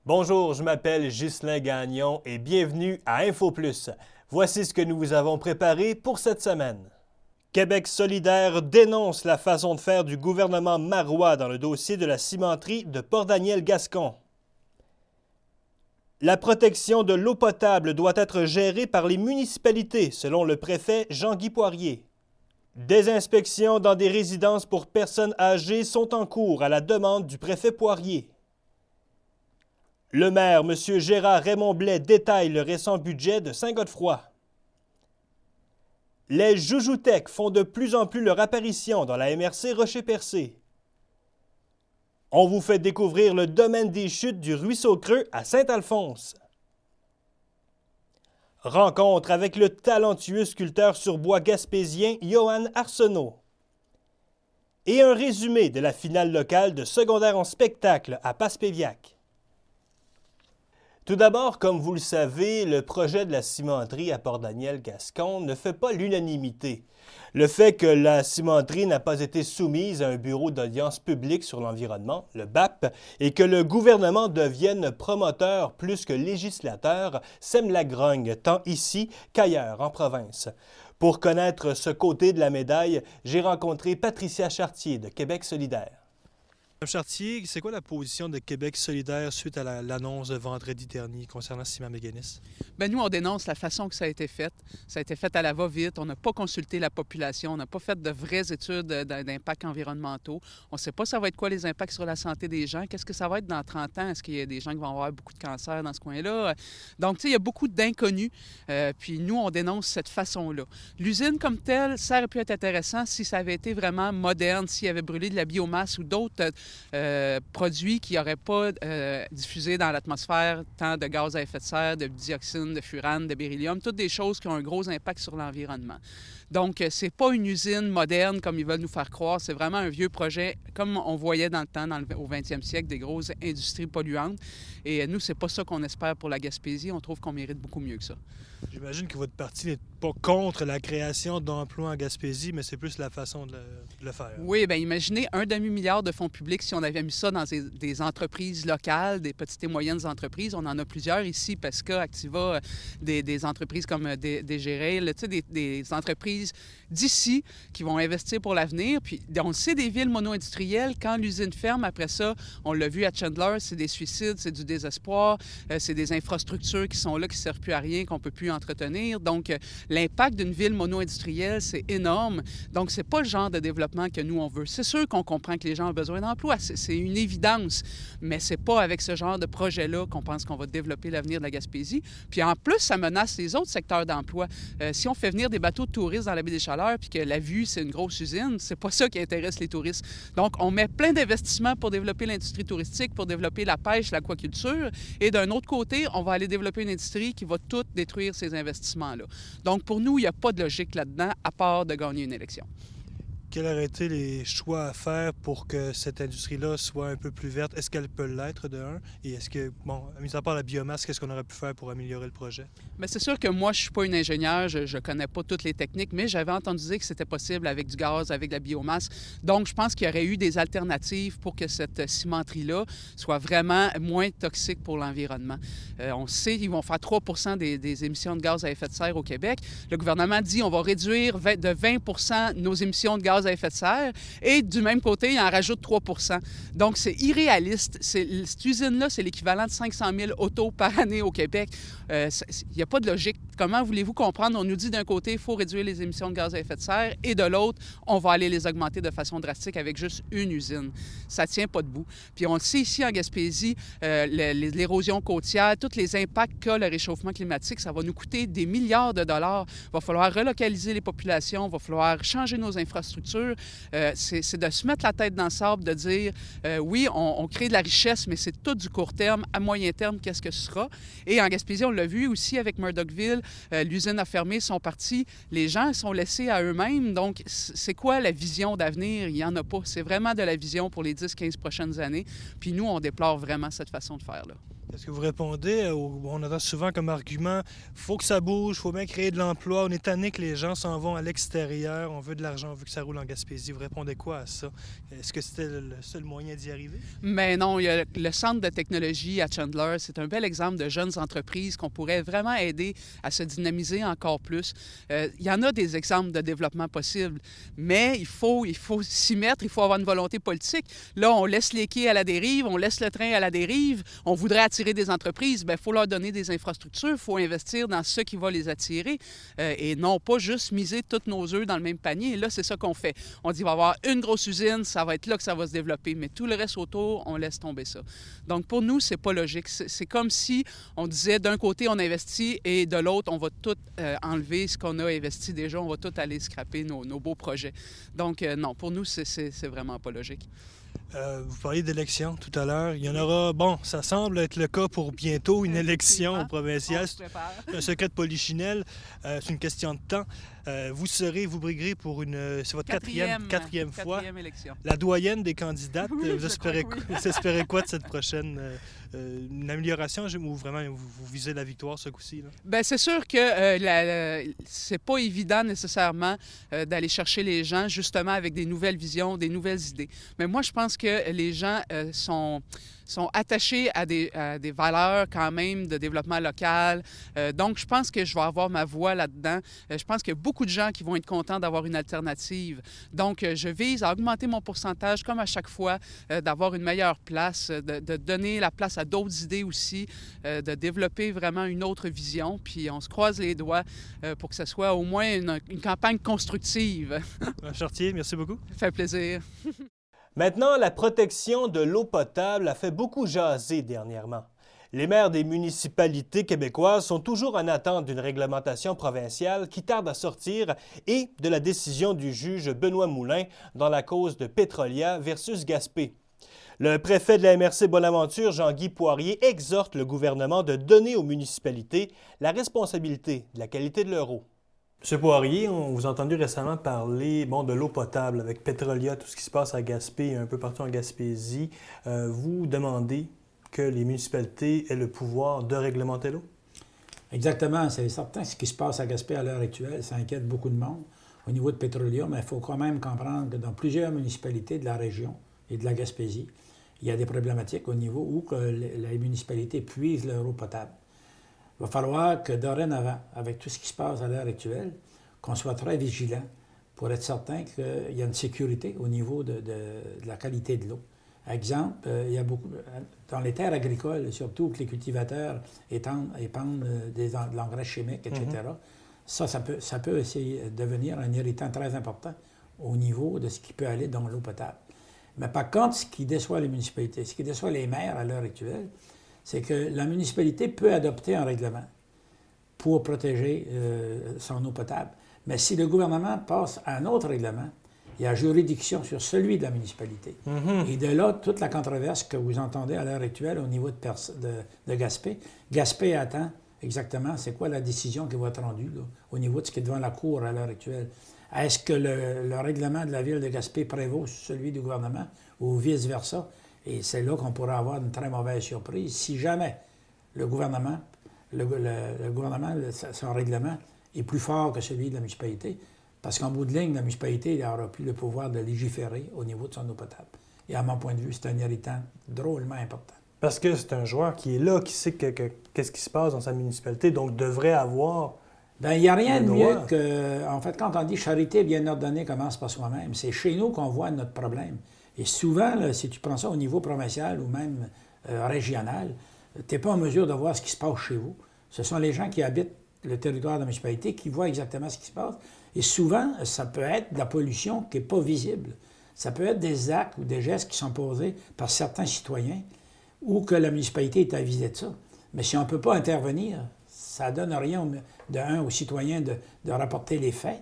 Bonjour, je m'appelle Ghislain Gagnon et bienvenue à Info Plus. Voici ce que nous vous avons préparé pour cette semaine. Québec solidaire dénonce la façon de faire du gouvernement marois dans le dossier de la cimenterie de Port-Daniel-Gascon. La protection de l'eau potable doit être gérée par les municipalités, selon le préfet Jean-Guy Poirier. Des inspections dans des résidences pour personnes âgées sont en cours à la demande du préfet Poirier. Le maire, M. Gérard Raymond Blais, détaille le récent budget de Saint-Godefroy. Les Joujoutech font de plus en plus leur apparition dans la MRC Rocher-Percé. On vous fait découvrir le domaine des chutes du Ruisseau Creux à Saint-Alphonse. Rencontre avec le talentueux sculpteur sur bois gaspésien Johan Arsenault. Et un résumé de la finale locale de secondaire en spectacle à Passepéviac. Tout d'abord, comme vous le savez, le projet de la cimenterie à Port-Daniel-Gascon ne fait pas l'unanimité. Le fait que la cimenterie n'a pas été soumise à un bureau d'audience publique sur l'environnement, le BAP, et que le gouvernement devienne promoteur plus que législateur sème la grogne tant ici qu'ailleurs en province. Pour connaître ce côté de la médaille, j'ai rencontré Patricia Chartier de Québec solidaire. Mme Chartier, c'est quoi la position de Québec solidaire suite à l'annonce de vendredi dernier concernant Ciment Mécanis? Bien, nous, on dénonce la façon que ça a été fait. Ça a été fait à la va-vite. On n'a pas consulté la population. On n'a pas fait de vraies études d'impacts environnementaux. On ne sait pas ça va être quoi les impacts sur la santé des gens. Qu'est-ce que ça va être dans 30 ans? Est-ce qu'il y a des gens qui vont avoir beaucoup de cancer dans ce coin-là? Donc, tu sais, il y a beaucoup d'inconnus. Puis nous, on dénonce cette façon-là. L'usine comme telle, ça aurait pu être intéressant si ça avait été vraiment moderne, s'il y avait brûlé de la biomasse ou d'autres produits qui n'auraient pas diffusé dans l'atmosphère tant de gaz à effet de serre, de dioxine, de furane, de beryllium, toutes des choses qui ont un gros impact sur l'environnement. Donc, c'est pas une usine moderne comme ils veulent nous faire croire, c'est vraiment un vieux projet comme on voyait dans le temps, au 20e siècle, des grosses industries polluantes. Et nous, c'est pas ça qu'on espère pour la Gaspésie. On trouve qu'on mérite beaucoup mieux que ça. J'imagine que votre parti n'est pas contre la création d'emplois en Gaspésie, mais c'est plus la façon de le faire. Oui, bien imaginez un demi-milliard de fonds publics si on avait mis ça dans des entreprises locales, des petites et moyennes entreprises. On en a plusieurs ici, Pesca, Activa, des entreprises comme Desgerail, tu sais, des entreprises d'ici qui vont investir pour l'avenir. Puis on le sait, des villes mono-industrielles, quand l'usine ferme, après ça, on l'a vu à Chandler, c'est des suicides, c'est du désespoir, c'est des infrastructures qui sont là, qui ne servent plus à rien, qu'on ne peut plus entretenir. Donc, l'impact d'une ville mono-industrielle, c'est énorme. Donc, ce n'est pas le genre de développement que nous, on veut. C'est sûr qu'on comprend que les gens ont besoin d'emploi, c'est une évidence, mais ce n'est pas avec ce genre de projet-là qu'on pense qu'on va développer l'avenir de la Gaspésie. Puis en plus, ça menace les autres secteurs d'emploi. Si on fait venir des bateaux de touristes dans la baie des Chaleurs puis que la vue, c'est une grosse usine, c'est pas ça qui intéresse les touristes. Donc, on met plein d'investissements pour développer l'industrie touristique, pour développer la pêche, l'aquaculture, et d'un autre côté, on va aller développer une industrie qui va tout détruire ces investissements-là. Donc, pour nous, il n'y a pas de logique là-dedans, à part de gagner une élection. Quels auraient été les choix à faire pour que cette industrie-là soit un peu plus verte? Est-ce qu'elle peut l'être, de un? Et est-ce que, bon, mis à part la biomasse, qu'est-ce qu'on aurait pu faire pour améliorer le projet? Bien, c'est sûr que moi, je ne suis pas une ingénieure, je ne connais pas toutes les techniques, mais j'avais entendu dire que c'était possible avec du gaz, avec de la biomasse. Donc, je pense qu'il y aurait eu des alternatives pour que cette cimenterie-là soit vraiment moins toxique pour l'environnement. On sait qu'ils vont faire 3 des émissions de gaz à effet de serre au Québec. Le gouvernement dit on va réduire de 20 nos émissions de gaz à effet de serre, et du même côté, il en rajoute 3 Donc, c'est irréaliste. Cette usine-là, c'est l'équivalent de 500 000 autos par année au Québec. Il n'y a pas de logique. Comment voulez-vous comprendre? On nous dit d'un côté, il faut réduire les émissions de gaz à effet de serre, et de l'autre, on va aller les augmenter de façon drastique avec juste une usine. Ça ne tient pas debout. Puis on le sait ici en Gaspésie, l'érosion côtière, tous les impacts qu'a le réchauffement climatique, ça va nous coûter des milliards de dollars. Il va falloir relocaliser les populations, il va falloir changer nos infrastructures. C'est de se mettre la tête dans le sable, de dire oui, on crée de la richesse, mais c'est tout du court terme. À moyen terme, qu'est-ce que ce sera? Et en Gaspésie, on l'a vu aussi avec Murdochville, l'usine a fermé, sont partis. Les gens sont laissés à eux-mêmes. Donc, c'est quoi la vision d'avenir? Il n'y en a pas. C'est vraiment de la vision pour les 10-15 prochaines années. Puis nous, on déplore vraiment cette façon de faire-là. Est-ce que vous répondez, on entend souvent comme argument, faut que ça bouge, faut bien créer de l'emploi, on est tanné que les gens s'en vont à l'extérieur, on veut de l'argent, on veut que ça roule en Gaspésie. Vous répondez quoi à ça? Est-ce que c'était le seul moyen d'y arriver? Mais non, il y a le centre de technologie à Chandler. C'est un bel exemple de jeunes entreprises qu'on pourrait vraiment aider à se dynamiser encore plus. Il y en a des exemples de développement possibles, mais il faut s'y mettre, il faut avoir une volonté politique. Là, on laisse les quais à la dérive, on laisse le train à la dérive, on voudrait attirer des entreprises, bien, il faut leur donner des infrastructures, il faut investir dans ce qui va les attirer et non pas juste miser tous nos œufs dans le même panier. Et là, c'est ça qu'on fait. On dit, il va y avoir une grosse usine, ça va être là que ça va se développer, mais tout le reste autour, on laisse tomber ça. Donc, pour nous, c'est pas logique. C'est comme si on disait, d'un côté, on investit et de l'autre, on va tout enlever ce qu'on a investi déjà, on va tout aller scraper nos beaux projets. Donc, non, pour nous, c'est vraiment pas logique. Vous parliez d'élections tout à l'heure. Il y en aura, bon, ça semble être le cas pour bientôt, une élection au provincial. C'est un secret de polichinelle. C'est une question de temps. Vous briguerez pour c'est votre quatrième fois. Quatrième élection. La doyenne des candidates. Oui, vous espérez quoi de cette prochaine? Une amélioration ou vraiment vous visez la victoire ce coup-ci? Bien, c'est sûr que c'est pas évident nécessairement d'aller chercher les gens justement avec des nouvelles visions, des nouvelles idées. Mais moi, je pense que les gens sont attachés à des valeurs quand même de développement local. Donc, je pense que je vais avoir ma voix là-dedans. Je pense qu'il y a beaucoup de gens qui vont être contents d'avoir une alternative. Donc, je vise à augmenter mon pourcentage, comme à chaque fois, d'avoir une meilleure place, de donner la place à d'autres idées aussi, de développer vraiment une autre vision. Puis, on se croise les doigts pour que ce soit au moins une campagne constructive. Chartier, merci beaucoup. Ça fait plaisir. Maintenant, la protection de l'eau potable a fait beaucoup jaser dernièrement. Les maires des municipalités québécoises sont toujours en attente d'une réglementation provinciale qui tarde à sortir et de la décision du juge Benoît Moulin dans la cause de Petrolia versus Gaspé. Le préfet de la MRC Bonaventure, Jean-Guy Poirier, exhorte le gouvernement de donner aux municipalités la responsabilité de la qualité de leur eau. M. Poirier, on vous a entendu récemment parler de l'eau potable avec Petrolia, tout ce qui se passe à Gaspé et un peu partout en Gaspésie. Vous demandez que les municipalités aient le pouvoir de réglementer l'eau? Exactement. C'est certain ce qui se passe à Gaspé à l'heure actuelle. Ça inquiète beaucoup de monde au niveau de Petrolia, mais il faut quand même comprendre que dans plusieurs municipalités de la région et de la Gaspésie, il y a des problématiques au niveau où que les municipalités puisent leur eau potable. Il va falloir que dorénavant, avec tout ce qui se passe à l'heure actuelle, qu'on soit très vigilant pour être certain qu'il y a une sécurité au niveau de la qualité de l'eau. Exemple, il y a beaucoup, dans les terres agricoles, surtout que les cultivateurs épandent de l'engrais chimique, etc., ça peut essayer de devenir un irritant très important au niveau de ce qui peut aller dans l'eau potable. Mais par contre, ce qui déçoit les municipalités, ce qui déçoit les maires à l'heure actuelle, c'est que la municipalité peut adopter un règlement pour protéger son eau potable. Mais si le gouvernement passe à un autre règlement, il y a juridiction sur celui de la municipalité. Et de là, toute la controverse que vous entendez à l'heure actuelle au niveau de Gaspé. Gaspé attend exactement c'est quoi la décision qui va être rendue là, au niveau de ce qui est devant la Cour à l'heure actuelle. Est-ce que le règlement de la ville de Gaspé prévaut sur celui du gouvernement ou vice-versa? Et c'est là qu'on pourrait avoir une très mauvaise surprise si jamais le gouvernement, son règlement est plus fort que celui de la municipalité, parce qu'en bout de ligne, la municipalité n'aura plus le pouvoir de légiférer au niveau de son eau potable. Et à mon point de vue, c'est un irritant drôlement important. Parce que c'est un joueur qui est là, qui sait qu'est-ce qui se passe dans sa municipalité, donc devrait avoir... Bien, il n'y a rien de mieux que... En fait, quand on dit « charité bien ordonnée commence par soi-même », c'est chez nous qu'on voit notre problème. Et souvent, là, si tu prends ça au niveau provincial ou même régional, tu n'es pas en mesure de voir ce qui se passe chez vous. Ce sont les gens qui habitent le territoire de la municipalité qui voient exactement ce qui se passe. Et souvent, ça peut être de la pollution qui n'est pas visible. Ça peut être des actes ou des gestes qui sont posés par certains citoyens ou que la municipalité est avisée de ça. Mais si on ne peut pas intervenir, ça ne donne rien, aux citoyens de rapporter les faits.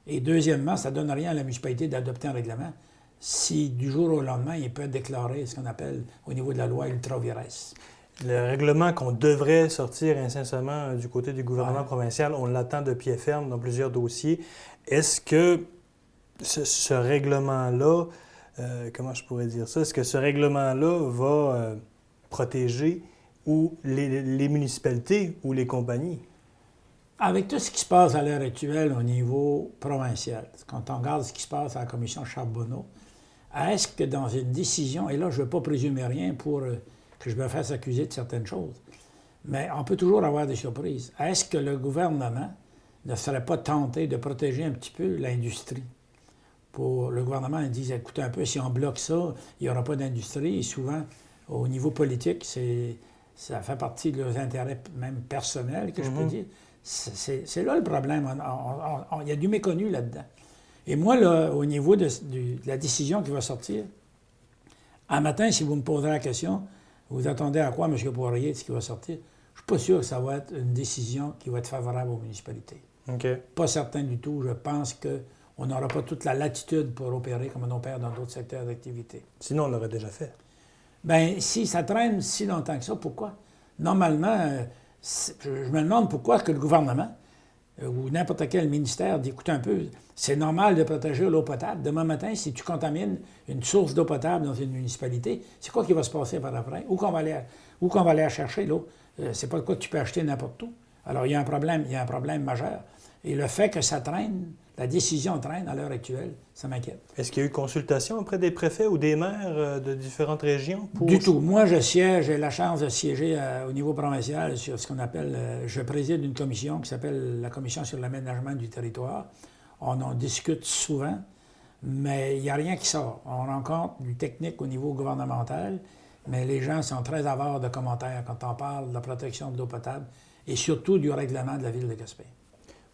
Et deuxièmement, ça ne donne rien à la municipalité d'adopter un règlement si du jour au lendemain, il peut être déclaré ce qu'on appelle au niveau de la loi ultra-vires. Le règlement qu'on devrait sortir incessamment du côté du gouvernement provincial, on l'attend de pied ferme dans plusieurs dossiers. Est-ce que ce règlement-là, comment je pourrais dire ça, est-ce que ce règlement-là va protéger ou les municipalités ou les compagnies? Avec tout ce qui se passe à l'heure actuelle au niveau provincial, quand on regarde ce qui se passe à la commission Charbonneau, est-ce que dans une décision, et là je ne veux pas présumer rien pour que je me fasse accuser de certaines choses, mais on peut toujours avoir des surprises. Est-ce que le gouvernement ne serait pas tenté de protéger un petit peu l'industrie? Le gouvernement, il dit, écoutez un peu, si on bloque ça, il n'y aura pas d'industrie. Et souvent, au niveau politique, ça fait partie de leurs intérêts même personnels, que je peux dire. C'est là le problème. Il y a du méconnu là-dedans. Et moi, là, au niveau de la décision qui va sortir, un matin, si vous me posez la question, vous attendez à quoi, M. Poirier, de ce qui va sortir? Je ne suis pas sûr que ça va être une décision qui va être favorable aux municipalités. Okay. Pas certain du tout. Je pense qu'on n'aura pas toute la latitude pour opérer comme on opère dans d'autres secteurs d'activité. Sinon, on l'aurait déjà fait. Bien, si ça traîne si longtemps que ça, pourquoi? Normalement, je me demande pourquoi que le gouvernement ou n'importe quel ministère dit, écoute un peu, c'est normal de protéger l'eau potable. Demain matin, si tu contamines une source d'eau potable dans une municipalité, c'est quoi qui va se passer par après? Où qu'on va aller la chercher, l'eau? C'est pas quoi que tu peux acheter n'importe où. Alors, il y a un problème majeur. Et le fait que ça traîne, la décision traîne à l'heure actuelle, ça m'inquiète. Est-ce qu'il y a eu consultation auprès des préfets ou des maires de différentes régions? Du tout. Moi, j'ai la chance de siéger au niveau provincial sur ce qu'on appelle, je préside une commission qui s'appelle la Commission sur l'aménagement du territoire. On en discute souvent, mais il n'y a rien qui sort. On rencontre du technique au niveau gouvernemental, mais les gens sont très avares de commentaires quand on parle de la protection de l'eau potable et surtout du règlement de la ville de Gaspé.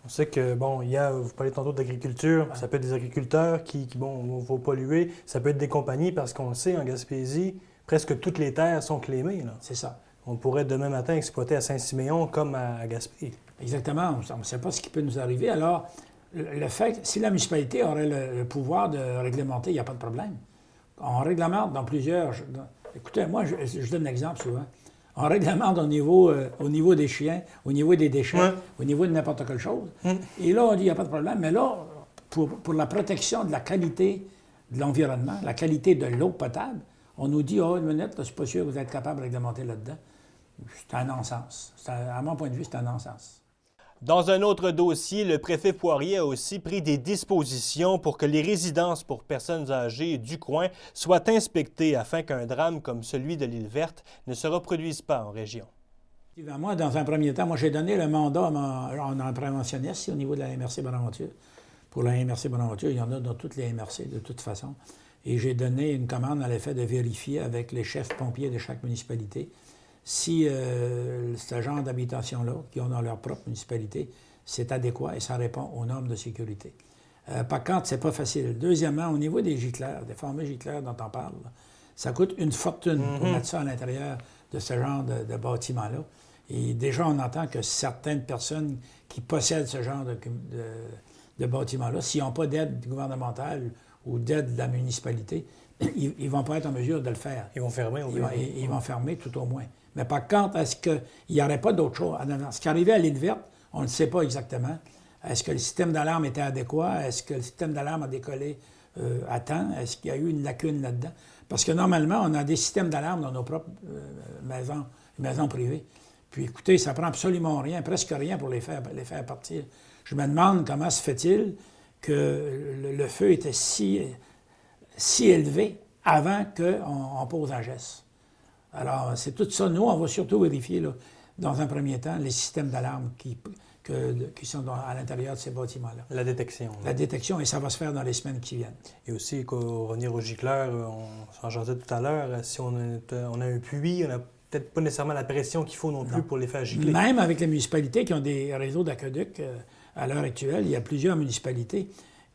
On sait que, bon, vous parlez tantôt d'agriculture, ça peut être des agriculteurs qui vont polluer, ça peut être des compagnies, parce qu'on le sait, en Gaspésie, presque toutes les terres sont clémées, là. C'est ça. On pourrait demain matin exploiter à Saint-Siméon comme à Gaspé. Exactement. On ne sait pas ce qui peut nous arriver. Alors, le fait, si la municipalité aurait le pouvoir de réglementer, il n'y a pas de problème. On réglemente dans plusieurs... Écoutez, moi, je donne l'exemple souvent. On réglemente au niveau des chiens, au niveau des déchets, au niveau de n'importe quelle chose. Et là, on dit, il n'y a pas de problème. Mais là, pour la protection de la qualité de l'environnement, la qualité de l'eau potable, on nous dit, oh, une minute, là, je ne suis pas sûr que vous êtes capable de réglementer là-dedans. C'est un non-sens. À mon point de vue, c'est un non-sens. Dans un autre dossier, le préfet Poirier a aussi pris des dispositions pour que les résidences pour personnes âgées du coin soient inspectées afin qu'un drame comme celui de l'île Verte ne se reproduise pas en région. Moi, dans un premier temps, j'ai donné le mandat à un préventionniste au niveau de la MRC Bonaventure. Pour la MRC Bonaventure, il y en a dans toutes les MRC de toute façon. Et j'ai donné une commande à l'effet de vérifier avec les chefs pompiers de chaque municipalité si ce genre d'habitation-là, qui ont dans leur propre municipalité, c'est adéquat et ça répond aux normes de sécurité. Par contre, c'est pas facile. Deuxièmement, au niveau des gicleurs, des fameux gicleurs dont on parle, ça coûte une fortune pour mettre ça à l'intérieur de ce genre de bâtiment-là. Et déjà, on entend que certaines personnes qui possèdent ce genre de bâtiment-là, s'ils n'ont pas d'aide gouvernementale ou d'aide de la municipalité, ils ne vont pas être en mesure de le faire. Ils vont fermer au moins. Ils vont fermer tout au moins. Mais par contre, est-ce qu'il n'y aurait pas d'autre chose? Ce qui arrivait à l'île Verte, on ne sait pas exactement. Est-ce que le système d'alarme était adéquat? Est-ce que le système d'alarme a décollé à temps? Est-ce qu'il y a eu une lacune là-dedans? Parce que normalement, on a des systèmes d'alarme dans nos propres maisons privées. Puis écoutez, ça prend absolument rien, presque rien pour les faire partir. Je me demande comment se fait-il que le feu était si élevé avant qu'on pose un geste. Alors, c'est tout ça. Nous, on va surtout vérifier, là, dans un premier temps, les systèmes d'alarme qui sont à l'intérieur de ces bâtiments-là. La détection. La détection, et ça va se faire dans les semaines qui viennent. Et aussi, pour revenir aux gicleurs, on s'en jasait tout à l'heure, si on a un puits, on n'a peut-être pas nécessairement la pression qu'il faut non plus pour les faire gicler. Même avec les municipalités qui ont des réseaux d'aqueduc, à l'heure actuelle, il y a plusieurs municipalités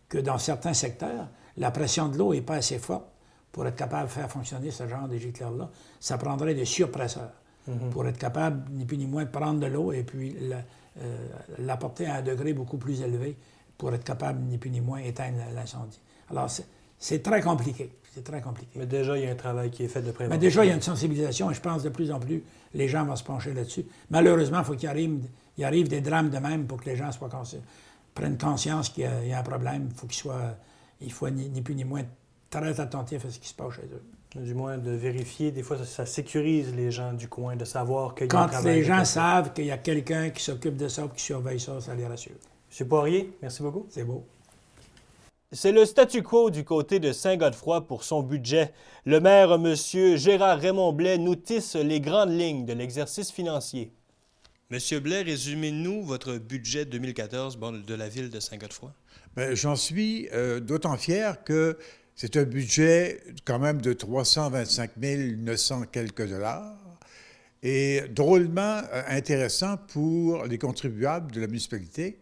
que dans certains secteurs, la pression de l'eau n'est pas assez forte pour être capable de faire fonctionner ce genre de gicleurs-là. Ça prendrait des surpresseurs pour être capable, ni plus ni moins, de prendre de l'eau et puis l'apporter à un degré beaucoup plus élevé pour être capable, ni plus ni moins, d'éteindre l'incendie. Alors, c'est très compliqué. C'est très compliqué. Mais déjà, il y a un travail qui est fait de prévention. Mais déjà, il y a une sensibilisation et je pense de plus en plus, les gens vont se pencher là-dessus. Malheureusement, il faut qu'il arrive des drames de même pour que les gens prennent conscience qu'il y a un problème. Il faut ni plus ni moins très attentifs à ce qui se passe chez eux. Du moins, de vérifier, des fois, ça sécurise les gens du coin, de savoir qu'il y a un Quand travail. les gens savent qu'il y a quelqu'un qui s'occupe de ça, qui surveille ça, ça les rassure. M. Poirier, merci beaucoup. C'est beau. C'est le statu quo du côté de Saint-Godefroy pour son budget. Le maire, M. Gérard Raymond Blais, nous tisse les grandes lignes de l'exercice financier. Monsieur Blais, résumez-nous votre budget 2014 de la ville de Saint-Godefroy. Bien, j'en suis d'autant fier que c'est un budget quand même de 325 900 quelques dollars et drôlement intéressant pour les contribuables de la municipalité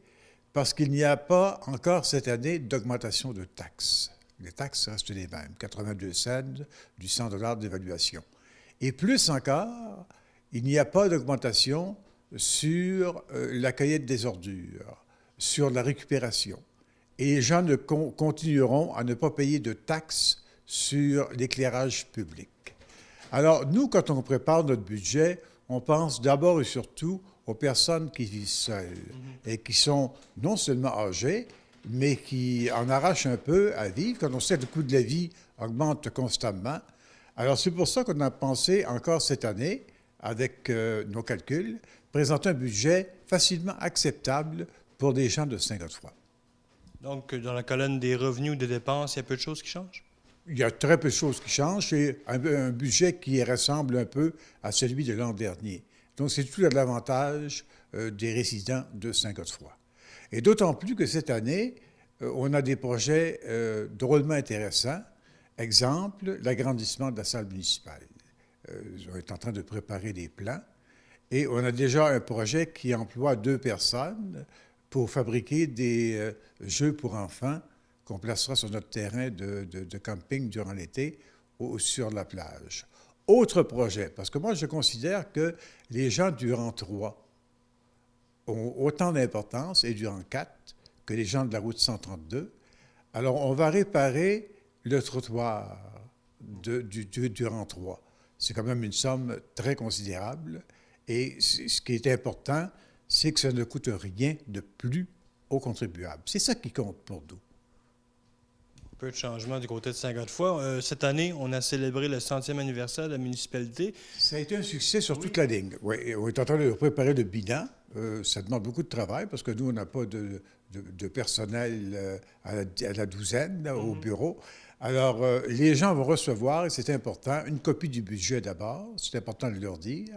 parce qu'il n'y a pas encore cette année d'augmentation de taxes. Les taxes restent les mêmes, 82 cents du 100 dollars d'évaluation. Et plus encore, il n'y a pas d'augmentation sur la cueillette des ordures, sur la récupération. Et les gens continueront à ne pas payer de taxes sur l'éclairage public. Alors, nous, quand on prépare notre budget, on pense d'abord et surtout aux personnes qui vivent seules et qui sont non seulement âgées, mais qui en arrachent un peu à vivre quand on sait que le coût de la vie augmente constamment. Alors, c'est pour ça qu'on a pensé encore cette année, avec nos calculs, présenter un budget facilement acceptable pour des gens de Saint-Godefroy. Donc, dans la colonne des revenus ou des dépenses, il y a peu de choses qui changent? Il y a très peu de choses qui changent. C'est un budget qui ressemble un peu à celui de l'an dernier. Donc, c'est tout à l'avantage des résidents de Saint-Godefroy. Et d'autant plus que cette année, on a des projets drôlement intéressants. Exemple, l'agrandissement de la salle municipale. On est en train de préparer des plans. Et on a déjà un projet qui emploie 2 personnes pour fabriquer des jeux pour enfants qu'on placera sur notre terrain de camping durant l'été sur la plage. Autre projet, parce que moi, je considère que les gens du rang 3 ont autant d'importance, et du rang 4, que les gens de la route 132. Alors, on va réparer le trottoir du rang 3. C'est quand même une somme très considérable. Et ce qui est important, c'est que ça ne coûte rien de plus aux contribuables. C'est ça qui compte pour nous. Peu de changements du côté de Saint-Godefroy. Cette année, on a célébré le 100e anniversaire de la municipalité. Ça a été un succès sur toute la ligne. Oui, on est en train de préparer le bilan. Ça demande beaucoup de travail parce que nous, on n'a pas de personnel à la douzaine là, au bureau. Alors, les gens vont recevoir, et c'est important, une copie du budget d'abord, c'est important de leur dire,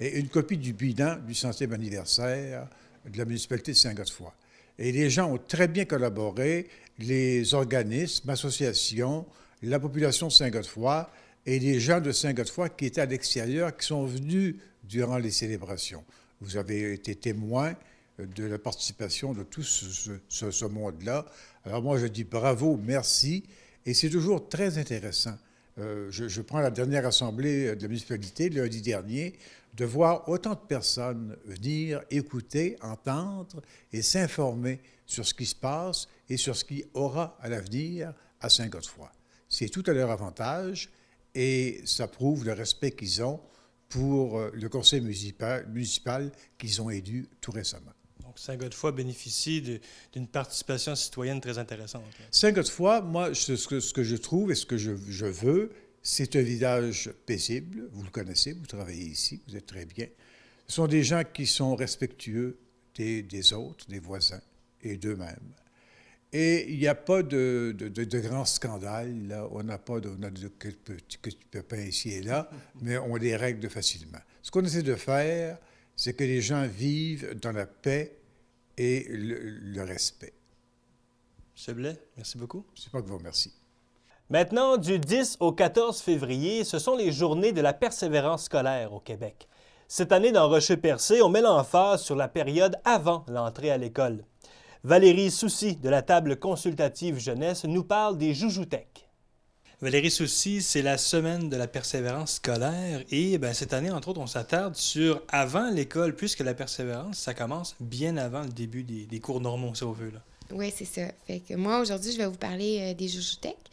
et une copie du bilan du 100e anniversaire de la municipalité de Saint-Godefroy. Et les gens ont très bien collaboré, les organismes, associations, la population de Saint-Godefroy et les gens de Saint-Godefroy qui étaient à l'extérieur, qui sont venus durant les célébrations. Vous avez été témoin de la participation de tout ce monde-là. Alors moi, je dis bravo, merci, et c'est toujours très intéressant. Je prends la dernière assemblée de la municipalité, lundi dernier, de voir autant de personnes venir écouter, entendre et s'informer sur ce qui se passe et sur ce qui aura à l'avenir à Saint-Godefroy. C'est tout à leur avantage et ça prouve le respect qu'ils ont pour le conseil municipal qu'ils ont élu tout récemment. Donc, Saint-Godefroy bénéficie d'une participation citoyenne très intéressante. Saint-Godefroy, moi, ce que je trouve et ce que je veux, c'est un village paisible. Vous le connaissez, vous travaillez ici, vous êtes très bien. Ce sont des gens qui sont respectueux des autres, des voisins et d'eux-mêmes. Et il n'y a pas de grands scandales, là. On a quelques pépins ici et là, mais on les règle facilement. Ce qu'on essaie de faire, c'est que les gens vivent dans la paix et le respect. M. Blais, merci beaucoup. C'est pas que vous remercie. Maintenant, du 10 au 14 février, ce sont les journées de la persévérance scolaire au Québec. Cette année, dans Rocher-Percé, on met l'emphase sur la période avant l'entrée à l'école. Valérie Soucy, de la table consultative jeunesse, nous parle des joujoutèques. Valérie Soucy, c'est la semaine de la persévérance scolaire et cette année, entre autres, on s'attarde sur avant l'école, puisque la persévérance, ça commence bien avant le début des cours normaux, si on veut. Là. Oui, c'est ça. Fait que moi, aujourd'hui, je vais vous parler des joujoutèques.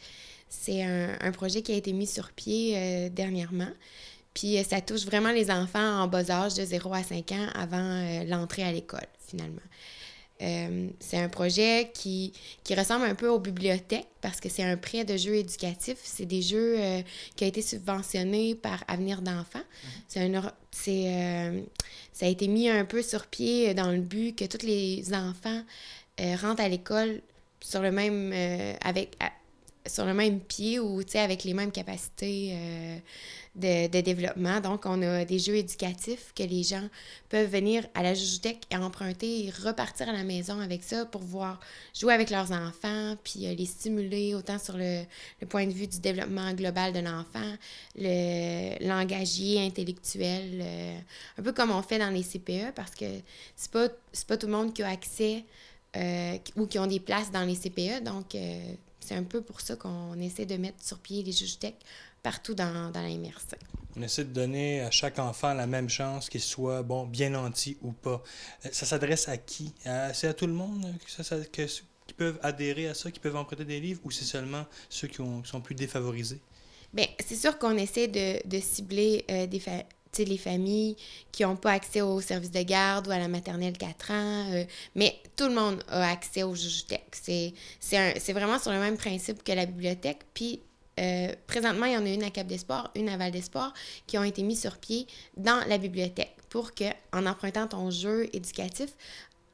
C'est un projet qui a été mis sur pied dernièrement. Puis ça touche vraiment les enfants en bas âge de 0 à 5 ans avant l'entrée à l'école, finalement. C'est un projet qui ressemble un peu aux bibliothèques parce que c'est un prêt de jeux éducatifs. C'est des jeux qui ont été subventionnés par Avenir d'enfants. Ça a été mis un peu sur pied dans le but que tous les enfants rentrent à l'école sur le même sur le même pied ou avec les mêmes capacités de développement. Donc, on a des jeux éducatifs que les gens peuvent venir à la Jujutec et emprunter et repartir à la maison avec ça pour pouvoir jouer avec leurs enfants, puis les stimuler autant sur le point de vue du développement global de l'enfant, le langagier, intellectuel, un peu comme on fait dans les CPE, parce que c'est pas tout le monde qui a accès ou qui ont des places dans les CPE, donc c'est un peu pour ça qu'on essaie de mettre sur pied les Jujutec partout dans la MRC. On essaie de donner à chaque enfant la même chance, qu'il soit bien nanti ou pas. Ça s'adresse à qui? C'est à tout le monde qui peuvent adhérer à ça, qui peuvent emprunter des livres, ou c'est seulement ceux qui sont plus défavorisés? Bien, c'est sûr qu'on essaie de cibler les familles qui n'ont pas accès au service de garde ou à la maternelle 4 ans, mais tout le monde a accès au Jujutec. C'est vraiment sur le même principe que la bibliothèque. Puis, présentement, il y en a une à Cap-d'Espoir, une à Val-d'Espoir, qui ont été mis sur pied dans la bibliothèque pour qu'en empruntant ton jeu éducatif,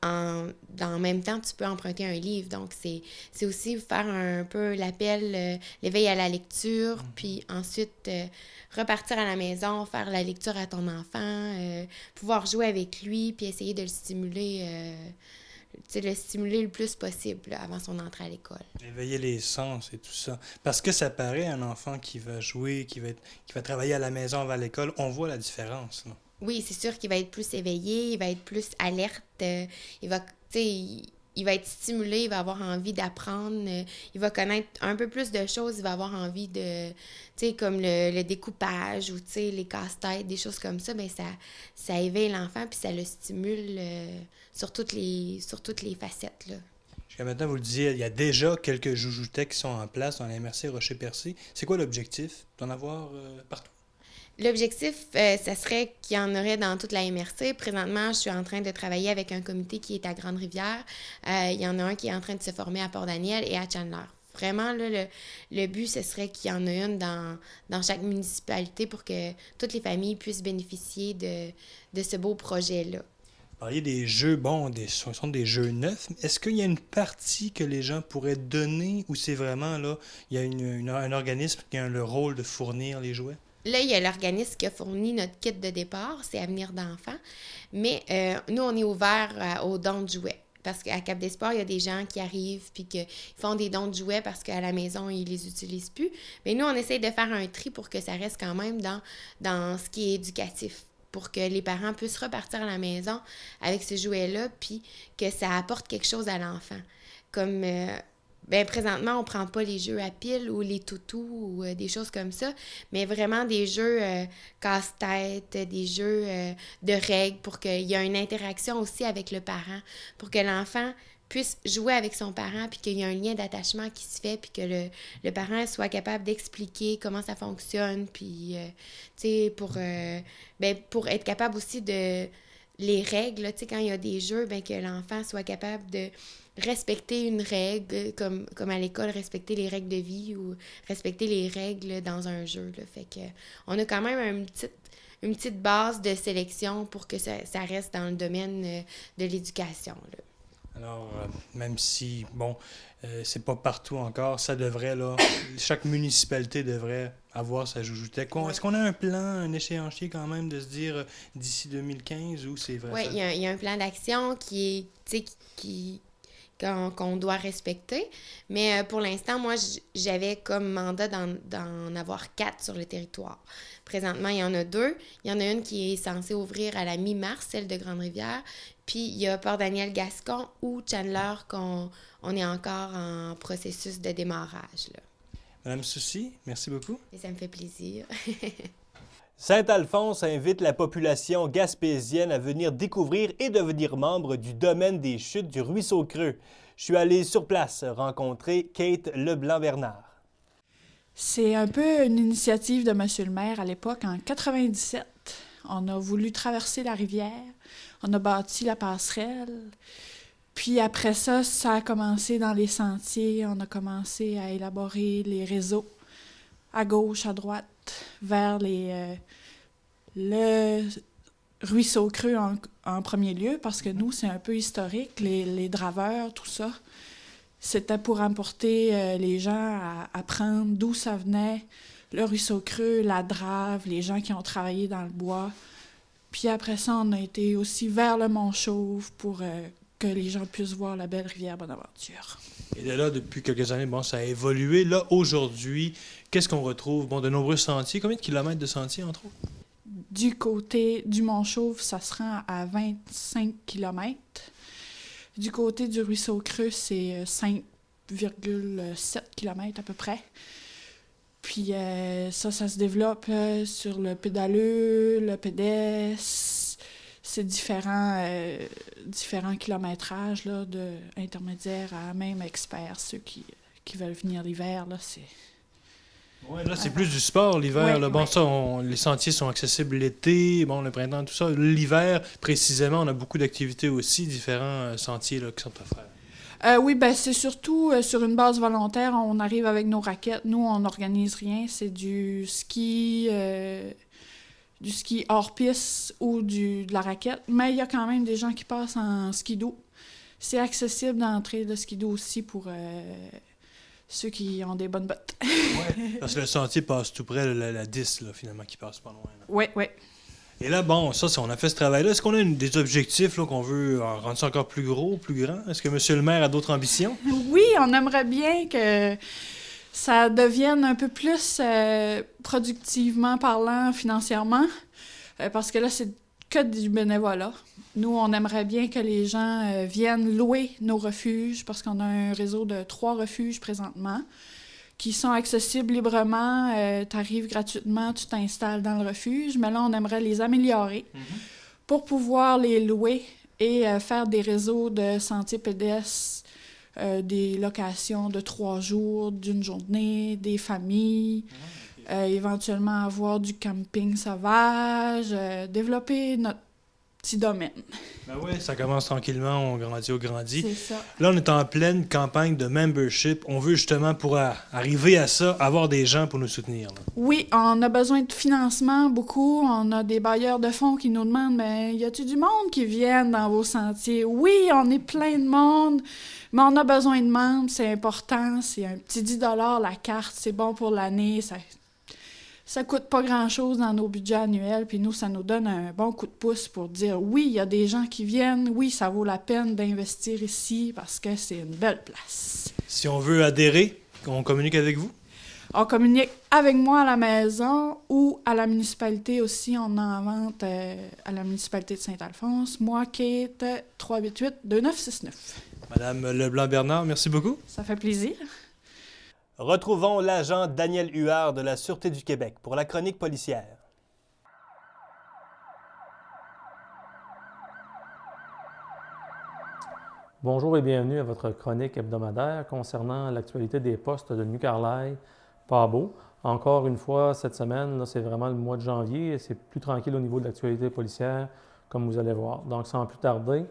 dans le même temps, tu peux emprunter un livre. Donc, c'est aussi faire un peu l'appel, l'éveil à la lecture, puis ensuite repartir à la maison, faire la lecture à ton enfant, pouvoir jouer avec lui, puis essayer de le stimuler le plus possible là, avant son entrée à l'école. Éveiller les sens et tout ça. Parce que ça paraît, un enfant qui va jouer, qui va travailler à la maison avant l'école, on voit la différence, là. Oui, c'est sûr qu'il va être plus éveillé, il va être plus alerte, il va être stimulé, il va avoir envie d'apprendre, il va connaître un peu plus de choses, il va avoir envie de, comme le découpage ou, les casse-têtes, des choses comme ça, bien, ça éveille l'enfant puis ça le stimule sur toutes les facettes, là. Jusqu'à maintenant, vous le disiez, il y a déjà quelques Jujutec qui sont en place dans la MRC Rocher-Percé. C'est quoi l'objectif? D'en avoir partout? L'objectif, ça serait qu'il y en aurait dans toute la MRC. Présentement, je suis en train de travailler avec un comité qui est à Grande-Rivière. Il y en a un qui est en train de se former à Port-Daniel et à Chandler. Vraiment, là, le but, ce serait qu'il y en ait une dans chaque municipalité pour que toutes les familles puissent bénéficier de ce beau projet-là. Vous parliez des jeux, ce sont des jeux neufs. Est-ce qu'il y a une partie que les gens pourraient donner ou c'est vraiment, là, il y a un organisme qui a le rôle de fournir les jouets? Là, il y a l'organisme qui a fourni notre kit de départ, c'est Avenir d'enfants. Mais nous, on est ouvert aux dons de jouets. Parce qu'à Cap-d'Espoir, il y a des gens qui arrivent puis qui font des dons de jouets parce qu'à la maison, ils les utilisent plus. Mais nous, on essaie de faire un tri pour que ça reste quand même dans ce qui est éducatif, pour que les parents puissent repartir à la maison avec ce jouet-là puis que ça apporte quelque chose à l'enfant. Comme... présentement, on ne prend pas les jeux à pile ou les toutous ou des choses comme ça, mais vraiment des jeux casse-tête, des jeux de règles pour qu'il y ait une interaction aussi avec le parent, pour que l'enfant puisse jouer avec son parent puis qu'il y ait un lien d'attachement qui se fait puis que le parent soit capable d'expliquer comment ça fonctionne puis, pour être capable aussi de... les règles, quand il y a des jeux, que l'enfant soit capable de respecter une règle, comme à l'école, respecter les règles de vie ou respecter les règles dans un jeu, là. Fait que on a quand même une petite base de sélection pour que ça reste dans le domaine de l'éducation, là. Alors, même si, c'est pas partout encore, ça devrait, là, chaque municipalité devrait avoir sa Jujutec. Est-ce qu'on a un plan, un échéancier quand même de se dire d'ici 2015 ou c'est vrai? Oui, il y a un plan d'action qu'on doit respecter. Mais pour l'instant, moi, j'avais comme mandat d'en avoir 4 sur le territoire. Présentement, il y en a 2. Il y en a une qui est censée ouvrir à la mi-mars, celle de Grande-Rivière. Puis, il y a Port-Daniel-Gascon ou Chandler qu'on est encore en processus de démarrage, là. Madame Soucy, merci beaucoup. Et ça me fait plaisir. Saint-Alphonse invite la population gaspésienne à venir découvrir et devenir membre du domaine des chutes du Ruisseau Creux. Je suis allé sur place rencontrer Kate Leblanc-Bernard. C'est un peu une initiative de M. le maire à l'époque, en 97. On a voulu traverser la rivière, on a bâti la passerelle, Puis après ça, ça a commencé dans les sentiers. On a commencé à élaborer les réseaux à gauche, à droite, vers le ruisseau creux en premier lieu, parce que nous, c'est un peu historique, les draveurs, tout ça. C'était pour emporter les gens à apprendre d'où ça venait, le ruisseau creux, la drave, les gens qui ont travaillé dans le bois. Puis après ça, on a été aussi vers le Mont-Chauve pour que les gens puissent voir la belle rivière Bonaventure. Et de là, depuis quelques années, bon, ça a évolué. Là, aujourd'hui, qu'est-ce qu'on retrouve? Bon, de nombreux sentiers. Combien de kilomètres de sentiers, entre autres? Du côté du Mont-Chauve, ça se rend à 25 km. Du côté du ruisseau creux, c'est 5,7 km à peu près. Puis ça se développe sur le pédaleux, le pédestre. C'est différents kilométrages là, de intermédiaires à même experts, ceux qui veulent venir l'hiver. Là, c'est... Ouais, là, c'est plus du sport l'hiver. Ouais, là. Bon, ouais. ça, les sentiers sont accessibles l'été, bon, le printemps, tout ça. L'hiver, précisément, on a beaucoup d'activités aussi, différents sentiers là, qui sont offerts. Oui, ben c'est surtout sur une base volontaire. On arrive avec nos raquettes. Nous, on n'organise rien. C'est du ski hors piste ou de la raquette. Mais il y a quand même des gens qui passent en skidoo. C'est accessible d'entrer de skidoo aussi pour ceux qui ont des bonnes bottes. Ouais, parce que le sentier passe tout près de la 10, là, finalement, qui passe pas loin. Là. Oui, oui. Et là, bon, ça, on a fait ce travail-là. Est-ce qu'on a des objectifs là, qu'on veut rendre ça encore plus gros, plus grand? Est-ce que M. le maire a d'autres ambitions? Oui, on aimerait bien que ça devienne un peu plus productivement parlant, financièrement, parce que là, c'est que du bénévolat. Nous, on aimerait bien que les gens viennent louer nos refuges, parce qu'on a un réseau de 3 refuges présentement, qui sont accessibles librement. Tu arrives gratuitement, tu t'installes dans le refuge, mais là, on aimerait les améliorer pour pouvoir les louer et faire des réseaux de sentiers pédestres, des locations de 3 jours, d'une journée, des familles, éventuellement avoir du camping sauvage, développer notre petit domaine. Ben oui, ça commence tranquillement, on grandit. C'est ça. Là, on est en pleine campagne de membership. On veut justement, pour arriver à ça, avoir des gens pour nous soutenir. Là. Oui, on a besoin de financement beaucoup. On a des bailleurs de fonds qui nous demandent, mais y a-t-il du monde qui vienne dans vos sentiers? Oui, on est plein de monde, mais on a besoin de membres, c'est important. C'est un petit 10 $ la carte, c'est bon pour l'année. Ça coûte pas grand-chose dans nos budgets annuels, puis nous, ça nous donne un bon coup de pouce pour dire oui, il y a des gens qui viennent, oui, ça vaut la peine d'investir ici parce que c'est une belle place. Si on veut adhérer, on communique avec vous? On communique avec moi à la maison ou à la municipalité aussi. On en vente à la municipalité de Saint-Alphonse. Moi, Kate, 388-2969. Madame Leblanc-Bernard, merci beaucoup. Ça fait plaisir. Retrouvons l'agent Daniel Huard de la Sûreté du Québec pour la chronique policière. Bonjour et bienvenue à votre chronique hebdomadaire concernant l'actualité des postes de New Carlisle, Pabot. Encore une fois, cette semaine, là, c'est vraiment le mois de janvier et c'est plus tranquille au niveau de l'actualité policière, comme vous allez voir. Donc, sans plus tarder,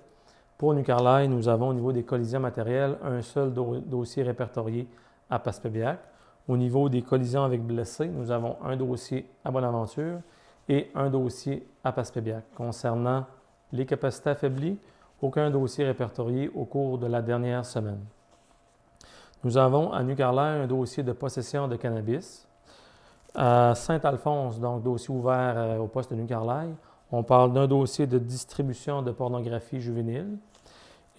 pour New Carlisle, nous avons au niveau des collisions matérielles un seul dossier répertorié à Passepébiac. Au niveau des collisions avec blessés, nous avons un dossier à Bonaventure et un dossier à Passepébiac. Concernant les capacités affaiblies, aucun dossier répertorié au cours de la dernière semaine. Nous avons à New Carlisle un dossier de possession de cannabis. À Saint-Alphonse, donc dossier ouvert au poste de New Carlisle, on parle d'un dossier de distribution de pornographie juvénile.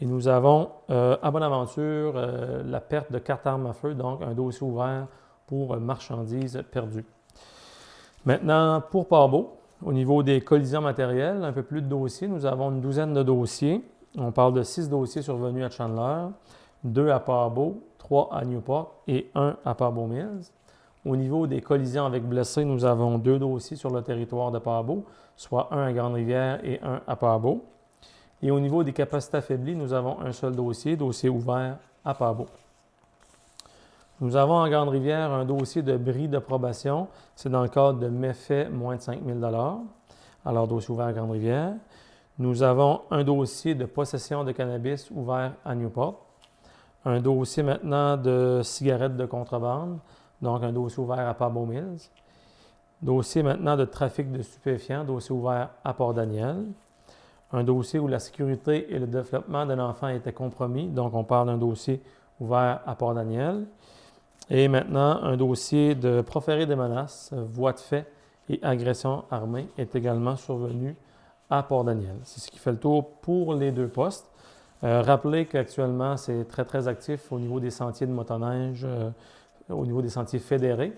Et nous avons à Bonaventure la perte de 4 armes à feu, donc un dossier ouvert pour marchandises perdues. Maintenant, pour Pabot, au niveau des collisions matérielles, un peu plus de dossiers. Nous avons une douzaine de dossiers. On parle de 6 dossiers survenus à Chandler, 2 à Pabot, 3 à Newport et 1 à Pabot Mills. Au niveau des collisions avec blessés, nous avons 2 dossiers sur le territoire de Pabot, soit 1 à Grande-Rivière et 1 à Pabot. Et au niveau des capacités affaiblies, nous avons un seul dossier ouvert à Pabot. Nous avons en Grande-Rivière un dossier de bris de probation. C'est dans le cadre de méfaits moins de 5 000 $. Alors, dossier ouvert à Grande-Rivière. Nous avons un dossier de possession de cannabis ouvert à Newport, un dossier maintenant de cigarettes de contrebande, donc un dossier ouvert à Pabot Mills, dossier maintenant de trafic de stupéfiants, dossier ouvert à Port-Daniel, un dossier où la sécurité et le développement d'un enfant étaient compromis, donc on parle d'un dossier ouvert à Port-Daniel, et maintenant un dossier de proférer des menaces, voies de fait et agression armée est également survenu à Port-Daniel. C'est ce qui fait le tour pour les 2 postes. Rappelez qu'actuellement, c'est très, très actif au niveau des sentiers de motoneige, au niveau des sentiers fédérés.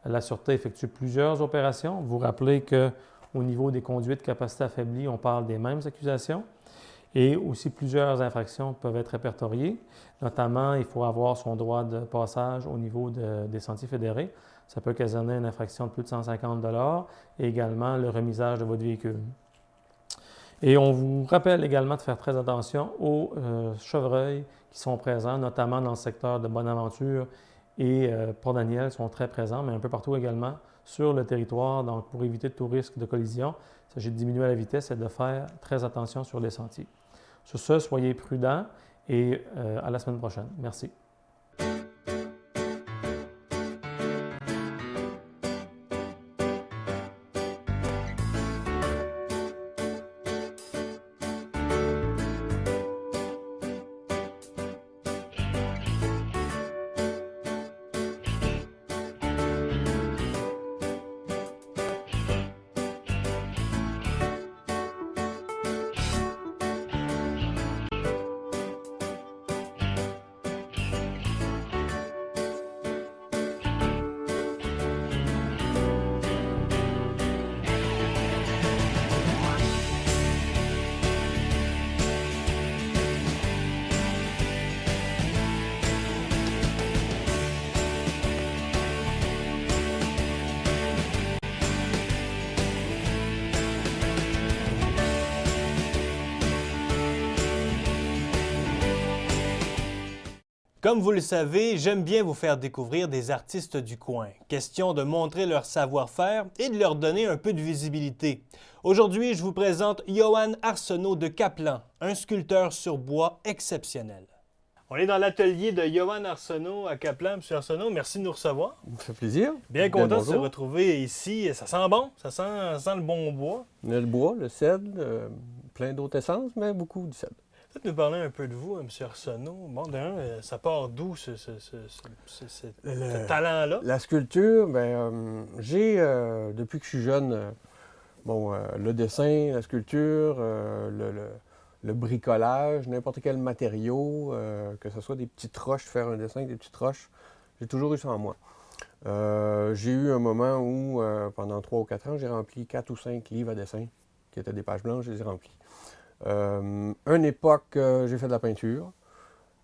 La Sûreté effectue plusieurs opérations. Vous rappelez qu'au niveau des conduites capacité affaiblie, on parle des mêmes accusations. Et aussi, plusieurs infractions peuvent être répertoriées. Notamment, il faut avoir son droit de passage au niveau des sentiers fédérés. Ça peut occasionner une infraction de plus de 150 $ et également le remisage de votre véhicule. Et on vous rappelle également de faire très attention aux chevreuils qui sont présents, notamment dans le secteur de Bonaventure et Port-Daniel sont très présents, mais un peu partout également sur le territoire. Donc, pour éviter tout risque de collision, il s'agit de diminuer la vitesse et de faire très attention sur les sentiers. Sur ce, soyez prudents et à la semaine prochaine. Merci. Comme vous le savez, j'aime bien vous faire découvrir des artistes du coin. Question de montrer leur savoir-faire et de leur donner un peu de visibilité. Aujourd'hui, je vous présente Johan Arsenault de Caplan, un sculpteur sur bois exceptionnel. On est dans l'atelier de Johan Arsenault à Caplan. Monsieur Arsenault, merci de nous recevoir. Ça fait plaisir. Bien content de se bonjour. retrouver ici. Ça sent bon, ça sent le bon bois. On a le bois, le cèdre, plein d'autres essences, mais beaucoup du cèdre. Peut-être nous parler un peu de vous, M. Arsenault. Bon, ça part d'où ce talent-là? La sculpture, j'ai, depuis que je suis jeune, le dessin, la sculpture, le bricolage, n'importe quel matériau, que ce soit des petites roches, faire un dessin avec des petites roches, j'ai toujours eu ça en moi. J'ai eu un moment où, pendant 3 ou 4 ans, j'ai rempli 4 ou 5 livres à dessin, qui étaient des pages blanches, je les ai remplis. Une époque, j'ai fait de la peinture.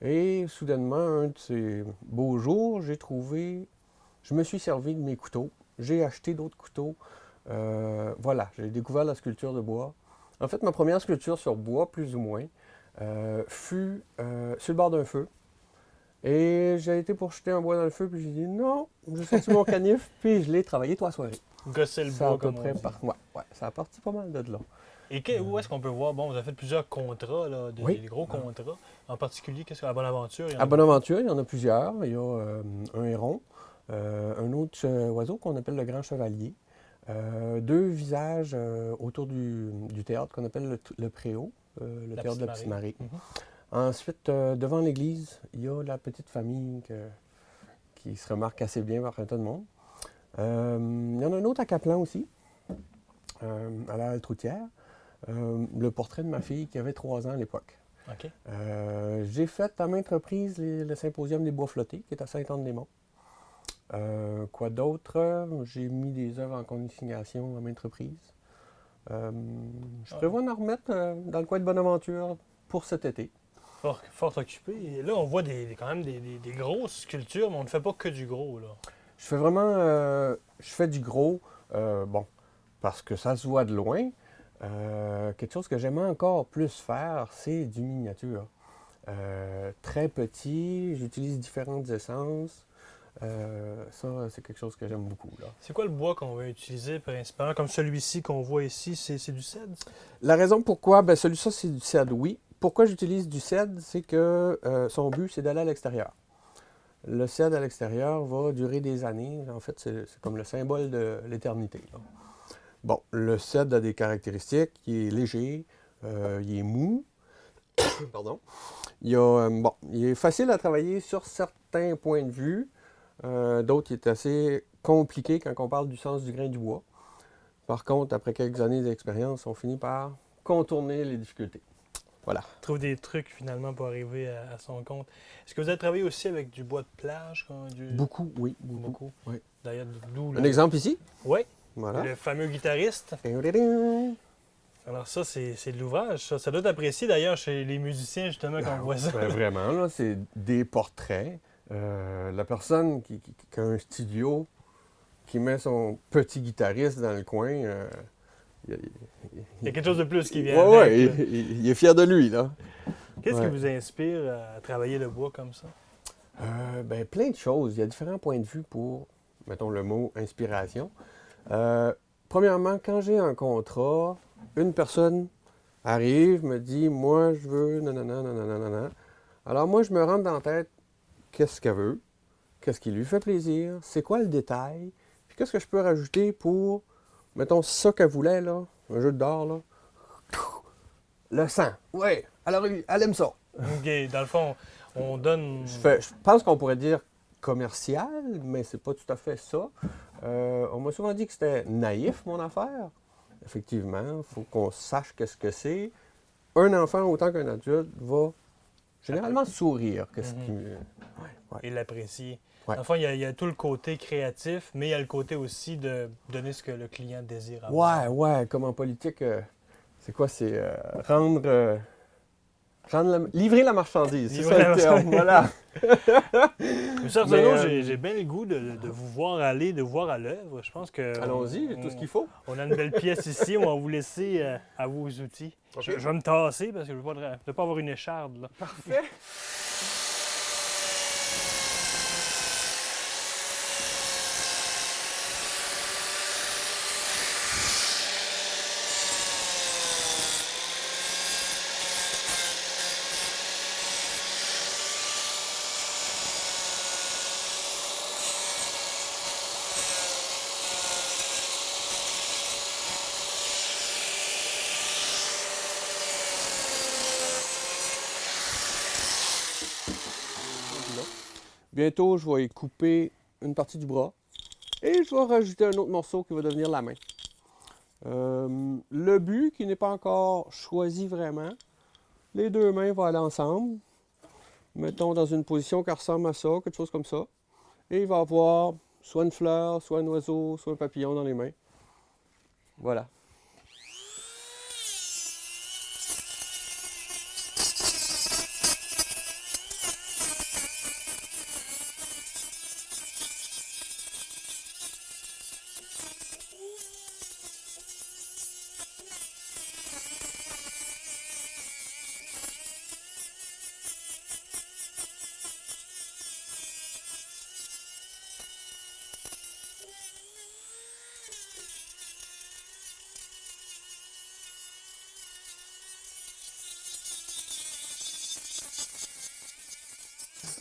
Et soudainement, un de ces beaux jours, je me suis servi de mes couteaux. J'ai acheté d'autres couteaux. Voilà, j'ai découvert la sculpture de bois. En fait, ma première sculpture sur bois, plus ou moins, fut sur le bord d'un feu. Et j'ai été pour jeter un bois dans le feu, puis j'ai dit non, j'ai sorti mon canif, puis je l'ai travaillé toute la soirée. Gosser le bois, comme on dit. Ouais, ça a parti pas mal de là. Et où est-ce qu'on peut voir? Bon, vous avez fait plusieurs contrats, là, Oui. des gros contrats. En particulier, qu'est-ce qu'à Bonaventure? À Bonaventure, il y en a plusieurs. Il y a un héron, un autre oiseau qu'on appelle le grand chevalier, 2 visages autour du théâtre qu'on appelle le préau, le théâtre de la Petite Marie. Ensuite, devant l'église, il y a la petite famille qui se remarque assez bien par un tas de monde. Il y en a un autre à Caplan aussi, à la Halte-Routière. Le portrait de ma fille qui avait 3 ans à l'époque. OK. J'ai fait à maintes reprises le symposium des bois flottés qui est à Saint-Anne-des-Monts. Quoi d'autre? J'ai mis des œuvres en consignation à maintes reprises. Je prévois en remettre dans le coin de Bonaventure pour cet été. Fort occupé. Et là, on voit quand même des grosses sculptures, mais on ne fait pas que du gros, là. Je fais vraiment je fais du gros, parce que ça se voit de loin. Quelque chose que j'aime encore plus faire, c'est du miniature. Très petit, j'utilise différentes essences. Ça, c'est quelque chose que j'aime beaucoup. Là. C'est quoi le bois qu'on va utiliser principalement? Comme celui-ci qu'on voit ici, c'est du cèdre? La raison pourquoi, ben celui-là, c'est du cèdre, oui. Pourquoi j'utilise du cèdre, c'est que son but, c'est d'aller à l'extérieur. Le cèdre à l'extérieur va durer des années. En fait, c'est comme le symbole de l'éternité. Là. Bon, le cèdre a des caractéristiques. Il est léger, il est mou. Pardon. Il est facile à travailler sur certains points de vue. D'autres, il est assez compliqué quand on parle du sens du grain du bois. Par contre, après quelques années d'expérience, on finit par contourner les difficultés. Voilà. On trouve des trucs finalement pour arriver à son compte. Est-ce que vous avez travaillé aussi avec du bois de plage? Beaucoup, oui. Beaucoup. Oui. D'ailleurs, d'où Un exemple ici? Oui. Voilà. Le fameux guitariste. Alors ça, c'est de l'ouvrage. Ça doit être apprécié d'ailleurs chez les musiciens, justement, quand on voit ça. Ben, vraiment, là, c'est des portraits. La personne qui a un studio, qui met son petit guitariste dans le coin, il y a quelque chose de plus qui vient avec. Oui, il est fier de lui, là. Qu'est-ce qui vous inspire à travailler le bois comme ça? Ben, plein de choses. Il y a différents points de vue pour, mettons le mot, inspiration. Premièrement, quand j'ai un contrat, une personne arrive, me dit « Moi, je veux... nanana. » Alors moi, je me rentre dans la tête qu'est-ce qu'elle veut, qu'est-ce qui lui fait plaisir, c'est quoi le détail, puis qu'est-ce que je peux rajouter pour, mettons, ça qu'elle voulait, là, un jeu d'or, là. Le sang. Oui, alors elle aime ça. OK, dans le fond, on donne... Je pense qu'on pourrait dire commercial, mais c'est pas tout à fait ça. On m'a souvent dit que c'était naïf, mon affaire. Effectivement, il faut qu'on sache qu'est-ce que c'est. Un enfant, autant qu'un adulte, va généralement sourire. Et l'apprécier. Ouais. Dans le fond, il y a tout le côté créatif, mais il y a le côté aussi de donner ce que le client désire avoir. Ouais, comme en politique, c'est quoi? C'est livrer la marchandise, c'est ça le terme, voilà. Monsieur Arsenault, j'ai bien le goût de vous voir aller, de vous voir à l'œuvre. Je pense que... Allons-y, j'ai tout ce qu'il faut. On a une belle pièce ici, on va vous laisser à vos outils. Okay. Je vais me tasser parce que je ne veux pas avoir une écharde. Là. Parfait. Bientôt, je vais y couper une partie du bras et je vais rajouter un autre morceau qui va devenir la main. Le but, qui n'est pas encore choisi vraiment, les deux mains vont aller ensemble. Mettons dans une position qui ressemble à ça, quelque chose comme ça. Et il va y avoir soit une fleur, soit un oiseau, soit un papillon dans les mains. Voilà.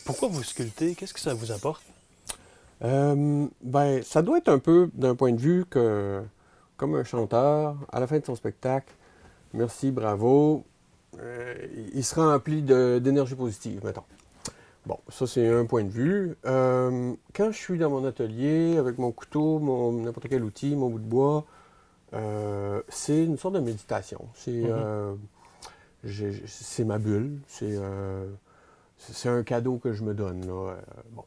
Pourquoi vous sculptez? Qu'est-ce que ça vous apporte? Ben, ça doit être un peu d'un point de vue que, comme un chanteur, à la fin de son spectacle, merci, bravo, il se remplit d'énergie positive, mettons. Bon, ça c'est un point de vue. Quand je suis dans mon atelier, avec mon couteau, n'importe quel outil, mon bout de bois, c'est une sorte de méditation. C'est ma bulle, c'est un cadeau que je me donne, là. Bon.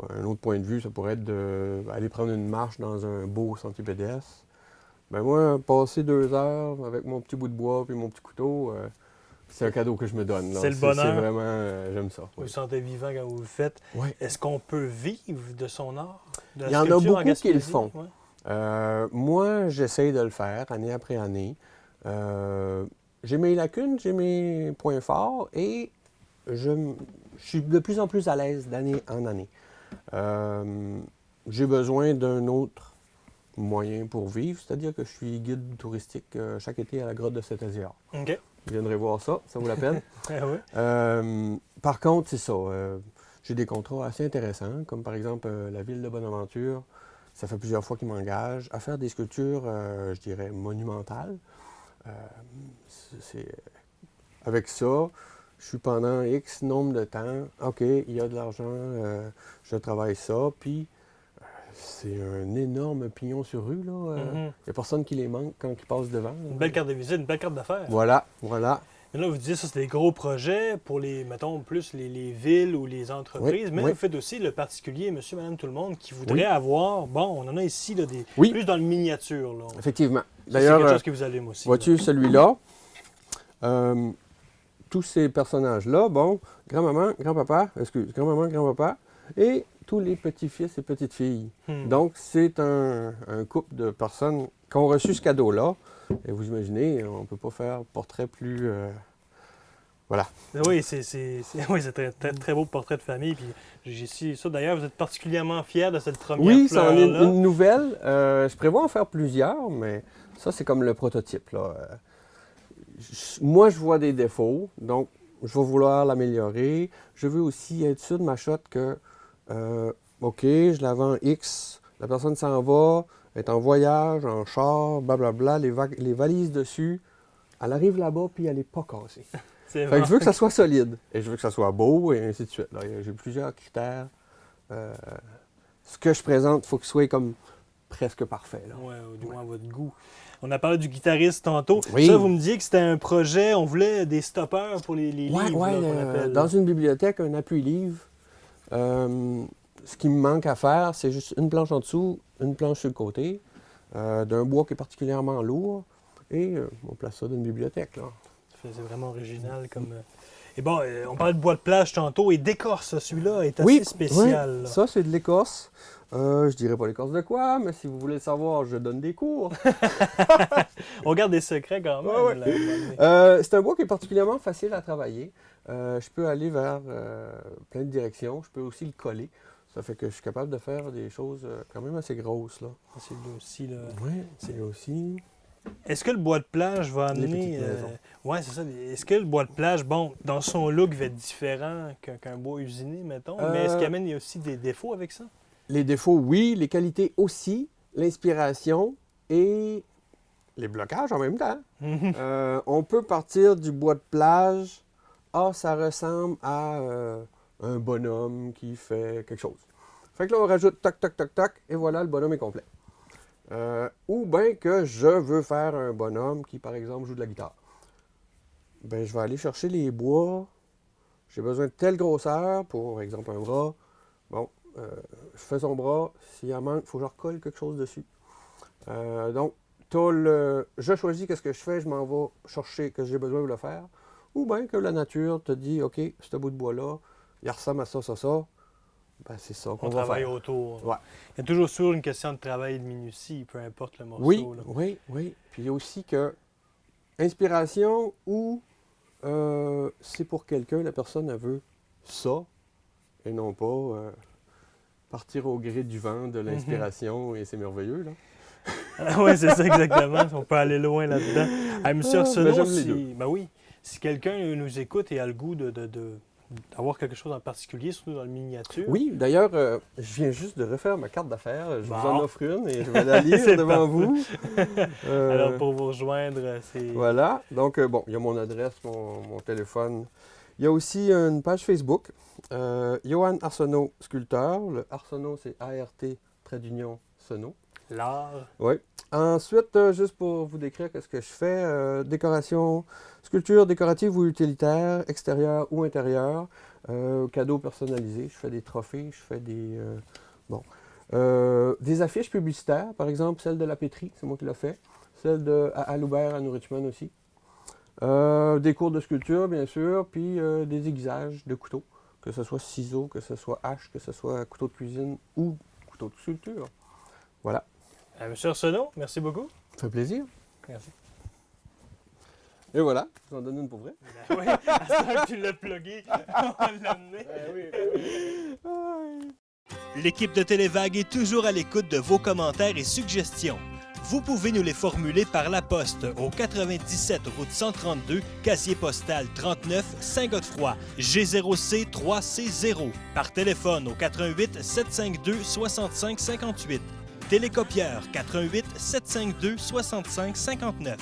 Un autre point de vue, ça pourrait être d'aller prendre une marche dans un beau sentier pédestre. Ben moi, passer 2 heures avec mon petit bout de bois et mon petit couteau, c'est un cadeau que je me donne. C'est le bonheur. C'est vraiment, j'aime ça. Vous vous sentez vivant quand vous le faites. Oui. Est-ce qu'on peut vivre de son art? Il y en a beaucoup qui le font. Ouais. Moi, j'essaye de le faire année après année. J'ai mes lacunes, j'ai mes points forts et je suis de plus en plus à l'aise d'année en année. J'ai besoin d'un autre moyen pour vivre, c'est-à-dire que je suis guide touristique chaque été à la grotte de Saint-Aziard. OK. Vous viendrez voir ça, ça vaut la peine. Ah oui. Par contre, c'est ça. J'ai des contrats assez intéressants, comme par exemple la ville de Bonaventure. Ça fait plusieurs fois qu'ils m'engagent à faire des sculptures, je dirais, monumentales. Avec ça, je suis pendant X nombre de temps. OK, il y a de l'argent, je travaille ça, puis c'est un énorme pignon sur rue, là. Il n'y a personne qui les manque quand ils passent devant. Une belle carte de visite, une belle carte d'affaires. Voilà, voilà. Mais là, vous disiez, ça, c'est des gros projets pour les, mettons, plus les villes ou les entreprises. Mais oui. vous faites aussi le particulier, monsieur, madame, tout le monde, qui voudrait Oui. avoir, bon, on en a ici, là, Oui. plus dans le miniature. Là. Effectivement. Ça, c'est D'ailleurs, quelque chose qui vous allume aussi. vois-tu celui-là? Tous ces personnages-là, bon, grand-maman, grand-papa, grand-maman, grand-papa, et tous les petits-fils et petites-filles. Donc, c'est un couple de personnes qui ont reçu ce cadeau-là. Et vous imaginez, on ne peut pas faire portrait plus... Voilà. Oui, c'est très, très, très beau portrait de famille. Puis j'ai ici ça. D'ailleurs, vous êtes particulièrement fiers de cette première Oui, ça en est fleur-là. une nouvelle. Je prévois en faire plusieurs, mais ça, c'est comme le prototype, là. Moi, je vois des défauts, donc je vais vouloir l'améliorer. Je veux aussi être sûr de ma shot que, OK, je la vends X, la personne s'en va, elle est en voyage, en char, blablabla, les valises dessus. Elle arrive là-bas, puis elle n'est pas cassée. C'est Fait que je veux que ça soit solide, et je veux que ça soit beau, et ainsi de suite. Là, j'ai plusieurs critères. Ce que je présente, il faut qu'il soit comme presque parfait. Là. Oui, ou du moins à votre goût. On a parlé du guitariste tantôt. Oui. Ça, vous me disiez que c'était un projet, on voulait des stoppeurs pour les livres, là, qu'on appelle. Dans une bibliothèque, un appui-livre, ce qui me manque à faire, c'est juste une planche en dessous, une planche sur le côté, d'un bois qui est particulièrement lourd, et on place ça dans une bibliothèque. Là. C'est vraiment original comme... Et bon, on parlait de bois de plage tantôt, et d'écorce, celui-là est assez spécial. Oui, ça c'est de l'écorce. Je dirais pas l'écorce de quoi, mais si vous voulez le savoir, je donne des cours. On garde des secrets quand même. Ouais. C'est un bois qui est particulièrement facile à travailler. Je peux aller vers plein de directions. Je peux aussi le coller. Ça fait que je suis capable de faire des choses quand même assez grosses. Là. C'est là aussi. Là. Oui, c'est là aussi. Est-ce que le bois de plage va amener... Oui, c'est ça. Est-ce que le bois de plage, bon, dans son look, va être différent qu'un bois usiné, mettons, mais est-ce qu'il amène aussi des défauts avec ça? Les défauts, oui. Les qualités aussi. L'inspiration et les blocages en même temps. On peut partir du bois de plage. Ah, ça ressemble à un bonhomme qui fait quelque chose. Fait que là, on rajoute toc, toc, toc, toc, et voilà, le bonhomme est complet. Ou bien que je veux faire un bonhomme qui, par exemple, joue de la guitare. Ben, je vais aller chercher les bois. J'ai besoin de telle grosseur pour, par exemple, un bras. Bon, je fais son bras. S'il y en manque, il faut que je recolle quelque chose dessus. Donc, je choisis qu'est-ce que je fais, je m'en vais chercher que j'ai besoin de le faire. Ou bien que la nature te dit, OK, ce bout de bois-là, il ressemble à ça, ça, ça. Ben, c'est ça qu'on va travaille faire. autour. Ouais. Il y a toujours sur une question de travail et de minutie, peu importe le morceau. Oui, là. oui, oui. Puis il y a aussi que inspiration ou c'est pour quelqu'un, la personne elle veut ça, et non pas partir au gré du vent de l'inspiration et c'est merveilleux. Là. Oui, c'est ça exactement. On peut aller loin là-dedans. Monsieur Arsenault, j'aime les deux. ben oui, si quelqu'un nous écoute et a le goût d'avoir quelque chose en particulier, surtout dans le miniature. Oui, d'ailleurs, je viens juste de refaire ma carte d'affaires. Je Bon. vous en offre une et je vais la lire C'est devant parfait. vous. Alors, pour vous rejoindre, c'est... Voilà. Donc, bon, il y a mon adresse, mon téléphone. Il y a aussi une page Facebook. Johan Arsenault, sculpteur. Le Arsenault, c'est A-R-T, trait d'union, Senault. L'art. Oui. Ensuite, juste pour vous décrire ce que je fais, décoration, sculpture décorative ou utilitaire, extérieure ou intérieure, cadeaux personnalisés. Je fais des trophées, je fais des affiches publicitaires, par exemple celle de la pétrie, c'est moi qui l'ai fait, celle à Loubert, à New Richmond aussi. Des cours de sculpture, bien sûr, puis des aiguisages de couteaux, que ce soit ciseaux, que ce soit hache, que ce soit couteau de cuisine ou couteau de sculpture. Voilà. Monsieur Arsenault, merci beaucoup. Ça fait plaisir. Merci. Et voilà, je vous en donne une pour vrai. Ben oui, à ce que tu l'as plugué, on va l'amener. Oui. L'équipe de Télévague est toujours à l'écoute de vos commentaires et suggestions. Vous pouvez nous les formuler par la poste au 97 route 132, casier postal 39, Saint-Godefroy, G0C 3C0, par téléphone au 88 752 65 58, télécopieur 88 752 65 59,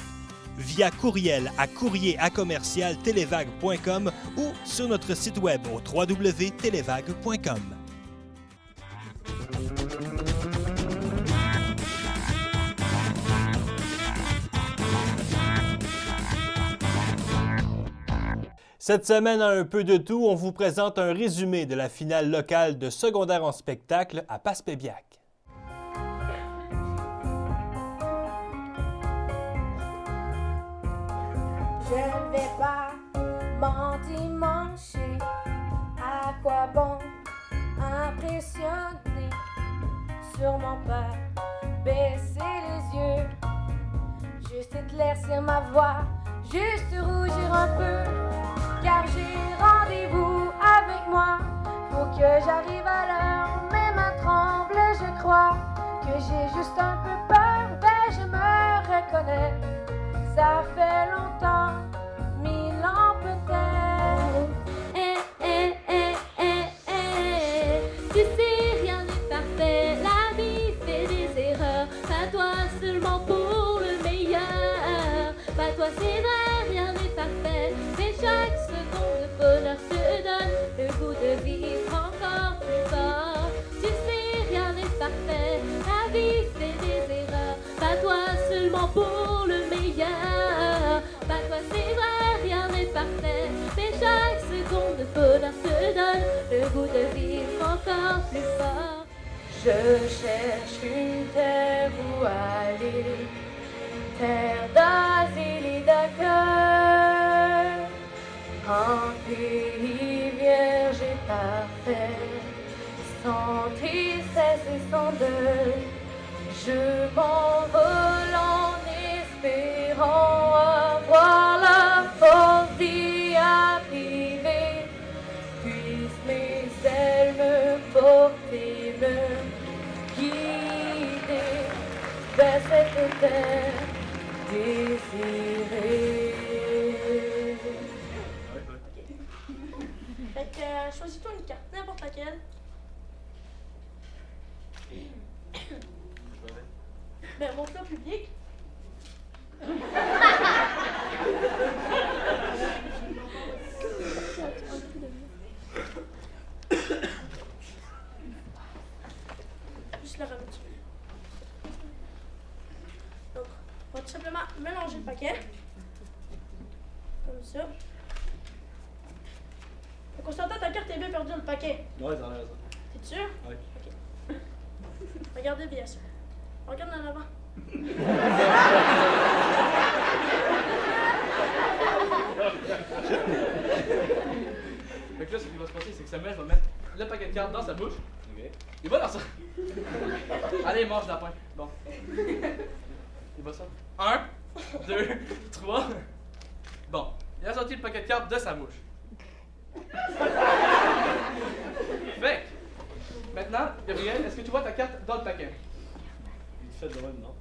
via courriel à courrier@commercialtelevague.com ou sur notre site web au www.televague.com. Cette semaine, à un peu de tout, on vous présente un résumé de la finale locale de secondaire en spectacle à Passepébiac. Je ne vais pas m'endimancher. À quoi bon impressionner? Sûrement pas baisser les yeux. Juste éclaircir ma voix, juste rougir un peu. Car j'ai rendez-vous avec moi. Faut que j'arrive à l'heure, mes mains tremblent, je crois que j'ai juste un peu peur. Ben je me reconnais, ça fait longtemps, 1000 ans peut-être. Tu sais, rien n'est parfait, la vie fait des erreurs. Pas toi seulement pour le meilleur. Pas toi c'est vrai, rien n'est parfait. Mais chaque seconde de bonheur te donne le goût de vivre encore plus fort. Tu sais, rien n'est parfait, la vie fait des erreurs. Pas toi seulement pour le meilleur. Pas toi c'est vrai, rien n'est parfait. Mais chaque seconde de bonheur te donne le goût de vivre encore plus fort. Je cherche une terre où aller, terre d'asile et d'accueil, un pays vierge et parfait, sans tristesse et sans deuil. Je m'envole en espérant avoir la force d'y arriver. Puisse mes ailes me porter, me guider vers cette terre désirée. Fait que choisis-toi une carte, n'importe laquelle. Ben montre-le au public. Juste le remettre. Donc, on va tout simplement mélanger le paquet. Comme ça. Fait qu'on s'entend, ta carte est bien perdue dans le paquet. Ouais, t'en as raison. T'es sûr? Ouais. Ok. Regardez bien ça. Regarde en avant. Fait que là, ce qui va se passer, c'est que Samuel va mettre le paquet de cartes dans sa bouche. Ok. Il va dans ça. Allez, mange la pointe. Bon. Il va ça. 1, 2, 3. Bon. Il a sorti le paquet de cartes de sa bouche. Fait que, maintenant, Gabriel, est-ce que tu vois ta carte dans le paquet? Il fait de même, non?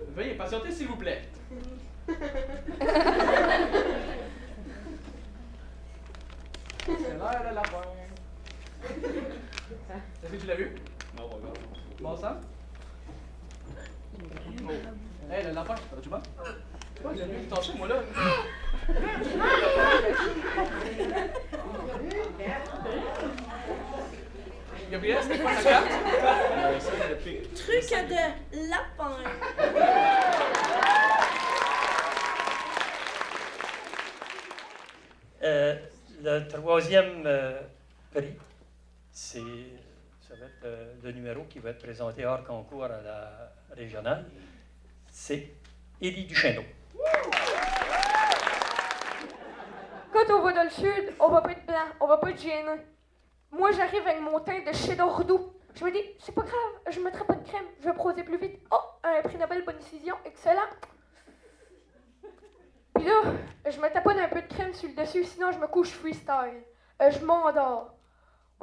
Veuillez patienter, s'il vous plaît. C'est l'heure de la pointe. Est-ce que tu l'as vu? Non, pas encore. Bon sang? Oh. Hey, la lapin, tu vois? Tu vois, il a mieux touché, moi là. Gabriel, c'était quoi ta carte? Truc de lapin. Le troisième prix, ça va être le numéro qui va être présenté hors concours à la régionale. C'est Élie Duchesneau. Quand on va dans le sud, on va pas être blanc, on va pas être gêné. Moi, j'arrive avec mon teint de cheddar doux. Je me dis, c'est pas grave, je mettrai pas de crème, je vais broser plus vite. Oh, un prix Nobel, bonne décision, excellent. Puis là, je me taponne un peu de crème sur le dessus, sinon je me couche freestyle. Je m'endors.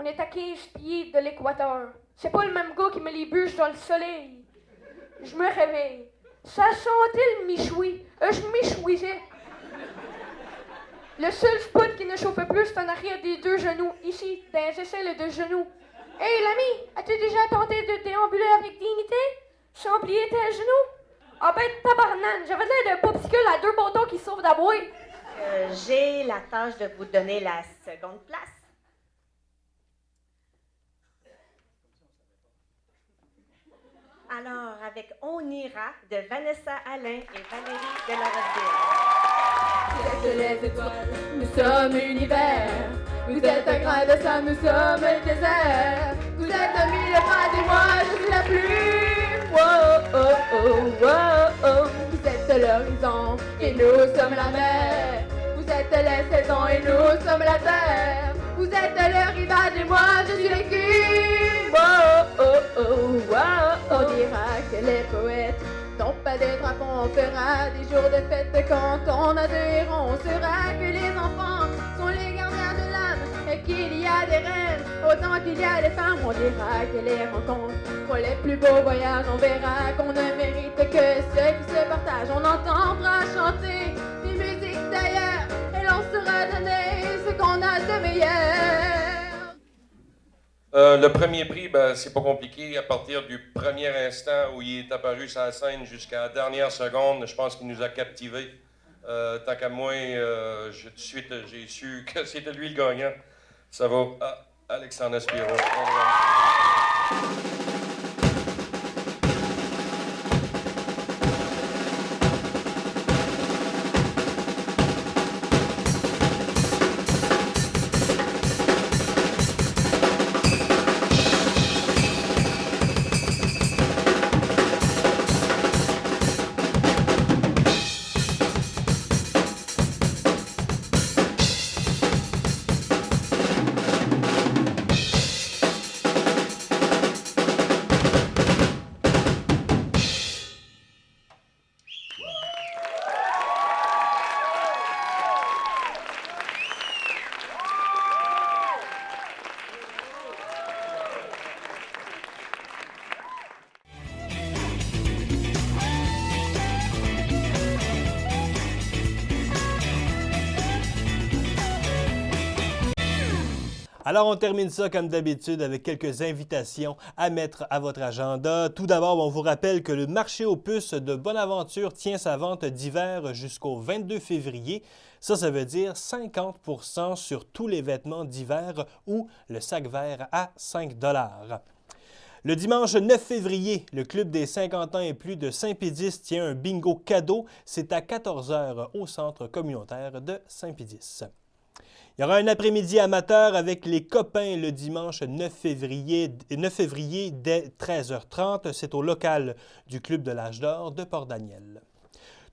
On est à 15 pieds de l'équateur. C'est pas le même gars qui met les bûches dans le soleil. Je me réveille. Ça sentait le michoui. Je michouisais. Le seul spot qui ne chauffait plus, c'est en arrière des deux genoux. Ici, dans les aisselles de genoux. Hey, l'ami, as-tu déjà tenté de déambuler avec dignité? Sans plier tes genoux? Ah ben, tabarnane, j'avais l'air d'un popsicle à 2 bâtons qui s'ouvrent d'abouer. J'ai la tâche de vous donner la seconde place. Alors, avec On ira de Vanessa Alain et Valérie de la Vous êtes les étoiles, nous sommes l'univers. Vous êtes un grain de sable, nous sommes le désert. Vous êtes 1000 phrases et moi je suis la plume. Wow, oh, oh, wow, oh. Vous êtes l'horizon et nous sommes la mer. Vous êtes les saisons et nous sommes la terre. Vous êtes le rivage et moi je suis l'écume. Wow, oh, oh, wow, oh. On dira que les poètes n'ont pas de drapeau, on fera des jours de fête quand on a 2 héros. On saura que les enfants sont les gardiens de l'âme et qu'il y a des reines autant qu'il y a des femmes. On dira que les rencontres sont les plus beaux voyages. On verra qu'on ne mérite que ceux qui se partagent. On entendra chanter des musiques d'ailleurs et l'on saura donner ce qu'on a de meilleur. Le premier prix, ben, c'est pas compliqué. À partir du premier instant où il est apparu sur la scène jusqu'à la dernière seconde, je pense qu'il nous a captivés. Tant qu'à moi, tout de suite, j'ai su que c'était lui le gagnant. Ça va à Alexandre Spiro. Alors, on termine ça comme d'habitude avec quelques invitations à mettre à votre agenda. Tout d'abord, on vous rappelle que le marché aux puces de Bonaventure tient sa vente d'hiver jusqu'au 22 février. Ça veut dire 50 % sur tous les vêtements d'hiver ou le sac vert à 5 $. Le dimanche 9 février, le Club des 50 ans et plus de Saint-Pédis tient un bingo cadeau. C'est à 14 h au centre communautaire de Saint-Pédis. Il y aura un après-midi amateur avec les copains le dimanche 9 février dès 13h30. C'est au local du Club de l'Âge d'Or de Port-Daniel.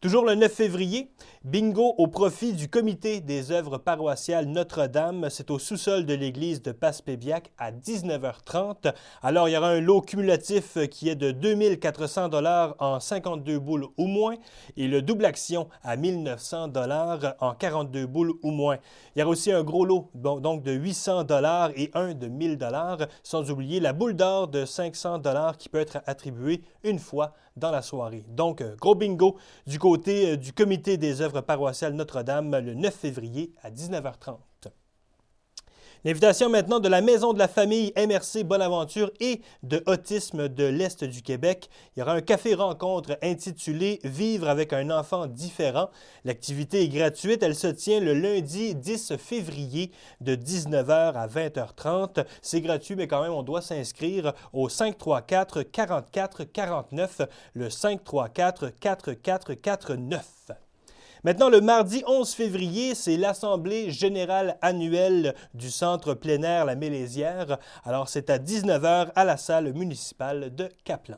Toujours le 9 février, bingo au profit du comité des œuvres paroissiales Notre-Dame. C'est au sous-sol de l'église de Passepébiac à 19h30. Alors, il y aura un lot cumulatif qui est de 2 400 $ en 52 boules ou moins et le double action à 1 900 $ en 42 boules ou moins. Il y aura aussi un gros lot donc de 800 $ et un de 1 000 $, sans oublier la boule d'or de 500 $ qui peut être attribuée une fois dans la soirée. Donc, gros bingo du côté du comité des œuvres paroissiales Notre-Dame le 9 février à 19h30. L'invitation maintenant de la Maison de la famille MRC Bonaventure et de Autisme de l'Est du Québec. Il y aura un café-rencontre intitulé « Vivre avec un enfant différent ». L'activité est gratuite. Elle se tient le lundi 10 février de 19h à 20h30. C'est gratuit, mais quand même, on doit s'inscrire au 534-4449, le 534-4449. Maintenant, le mardi 11 février, c'est l'Assemblée générale annuelle du Centre plein air La Mélésière. Alors, c'est à 19h à la salle municipale de Caplan.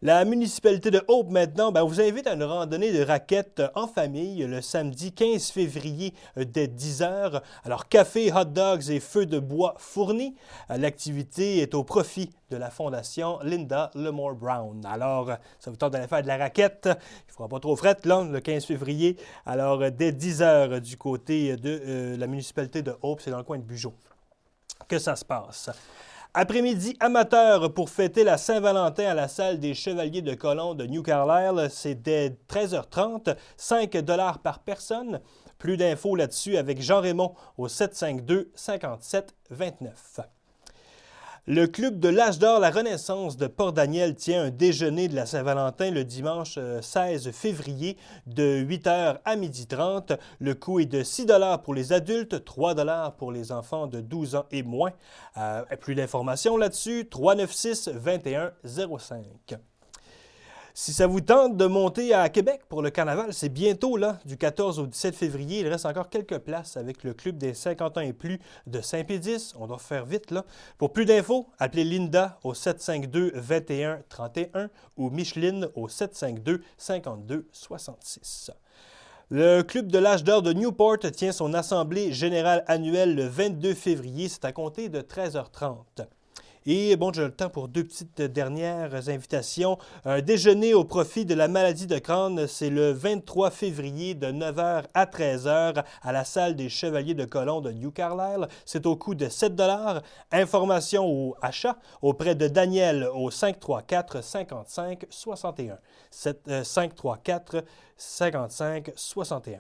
La municipalité de Hope, maintenant, vous invite à une randonnée de raquettes en famille le samedi 15 février dès 10h. Alors, café, hot dogs et feux de bois fournis. L'activité est au profit de la Fondation Linda Lemore Brown. Alors, ça vous tente d'aller faire de la raquette. Il ne fera pas trop fret, là, le 15 février. Alors, dès 10h du côté de la municipalité de Hope, c'est dans le coin de Bugeaud. que ça se passe. Après-midi amateur pour fêter la Saint-Valentin à la salle des Chevaliers de Colomb de New Carlisle. C'est dès 13h30, 5 $ par personne. Plus d'infos là-dessus avec Jean-Raymond au 752-57-29. Le club de l'Âge d'Or La Renaissance de Port-Daniel tient un déjeuner de la Saint-Valentin le dimanche 16 février de 8h à 12h30. Le coût est de 6 $ pour les adultes, 3 $ pour les enfants de 12 ans et moins. Plus d'informations là-dessus, 396-2105. Si ça vous tente de monter à Québec pour le carnaval, c'est bientôt, là, du 14 au 17 février. Il reste encore quelques places avec le club des 50 ans et plus de Saint-Pédis. On doit faire vite, là. Pour plus d'infos, appelez Linda au 752-2131 ou Micheline au 752-5266. Le Club de l'Âge d'Or de Newport tient son assemblée générale annuelle le 22 février. C'est à compter de 13h30. Et bon, j'ai le temps pour 2 petites dernières invitations. Un déjeuner au profit de la maladie de Crohn, c'est le 23 février de 9h à 13h à la salle des Chevaliers de Colomb de New Carlisle. C'est au coût de 7 $. Information ou achat auprès de Daniel au 534-55-61. 534-55-61.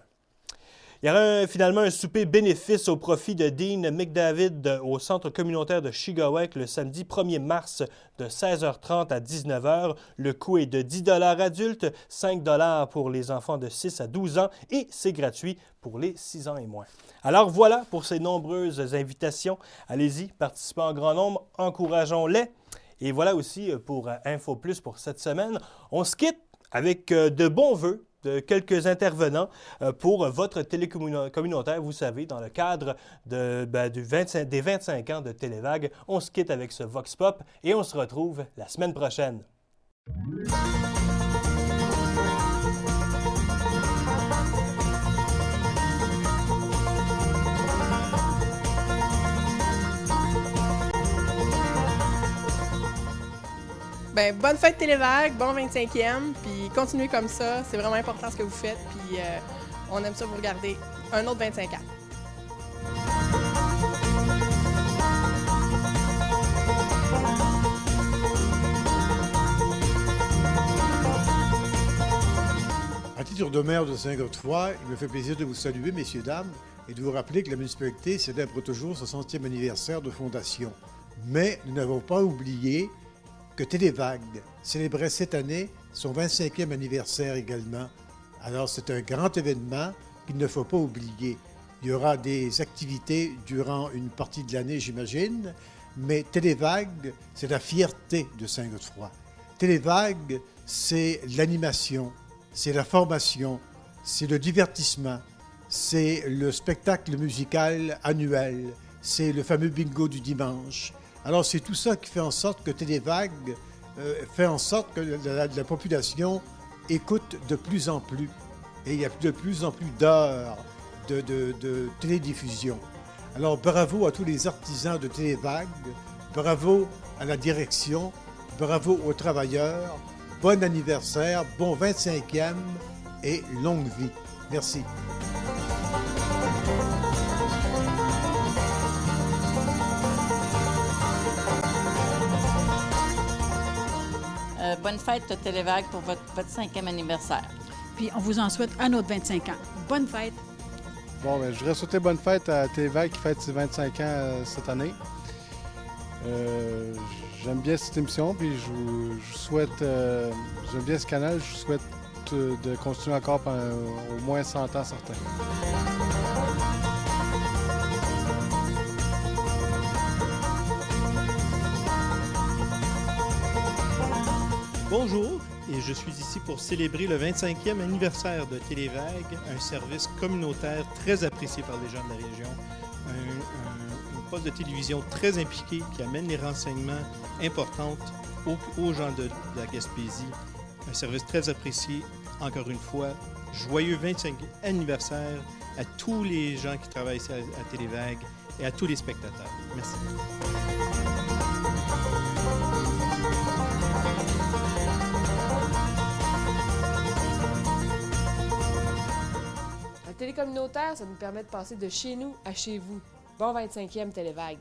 Il y aura finalement un souper bénéfice au profit de Dean McDavid au Centre communautaire de Chigawac le samedi 1er mars de 16h30 à 19h. Le coût est de 10 $ adultes, 5 $ pour les enfants de 6 à 12 ans et c'est gratuit pour les 6 ans et moins. Alors voilà pour ces nombreuses invitations. Allez-y, participez en grand nombre, encourageons-les. Et voilà aussi pour Info Plus pour cette semaine. On se quitte avec de bons vœux de quelques intervenants pour votre télécommunautaire, vous savez, dans le cadre des 25 ans de Télévague. On se quitte avec ce Vox Pop et on se retrouve la semaine prochaine. Ben, bonne fête Télévague, bon 25e, puis continuez comme ça, c'est vraiment important ce que vous faites, puis on aime ça vous regarder un autre 25 ans. À titre de maire de Saint-Godefroy, il me fait plaisir de vous saluer, messieurs, dames, et de vous rappeler que la municipalité célèbre toujours son 100e anniversaire de fondation. Mais nous n'avons pas oublié que Télévague célébrait cette année son 25e anniversaire également. Alors c'est un grand événement qu'il ne faut pas oublier. Il y aura des activités durant une partie de l'année, j'imagine, mais Télévague, c'est la fierté de Saint-Godefroy. Télévague, c'est l'animation, c'est la formation, c'est le divertissement, c'est le spectacle musical annuel, c'est le fameux bingo du dimanche. Alors, c'est tout ça qui fait en sorte que Télévague fait en sorte que la population écoute de plus en plus. Et il y a de plus en plus d'heures de télédiffusion. Alors, bravo à tous les artisans de Télévague, bravo à la direction, bravo aux travailleurs, bon anniversaire, bon 25e et longue vie. Merci. Bonne fête Télévague pour votre 5e anniversaire. Puis on vous en souhaite un autre 25 ans. Bonne fête! Bon, ben, je voudrais souhaiter bonne fête à Télévague qui fête ses 25 ans cette année. J'aime bien cette émission, puis je souhaite, j'aime bien ce canal, je souhaite de continuer encore pendant au moins 100 ans certains. Bonjour, et je suis ici pour célébrer le 25e anniversaire de Télévague, un service communautaire très apprécié par les gens de la région, un poste de télévision très impliqué qui amène les renseignements importants aux gens de la Gaspésie, un service très apprécié, encore une fois, joyeux 25e anniversaire à tous les gens qui travaillent ici à Télévague et à tous les spectateurs. Merci. La télé communautaire, ça nous permet de passer de chez nous à chez vous. Bon 25e Télévague.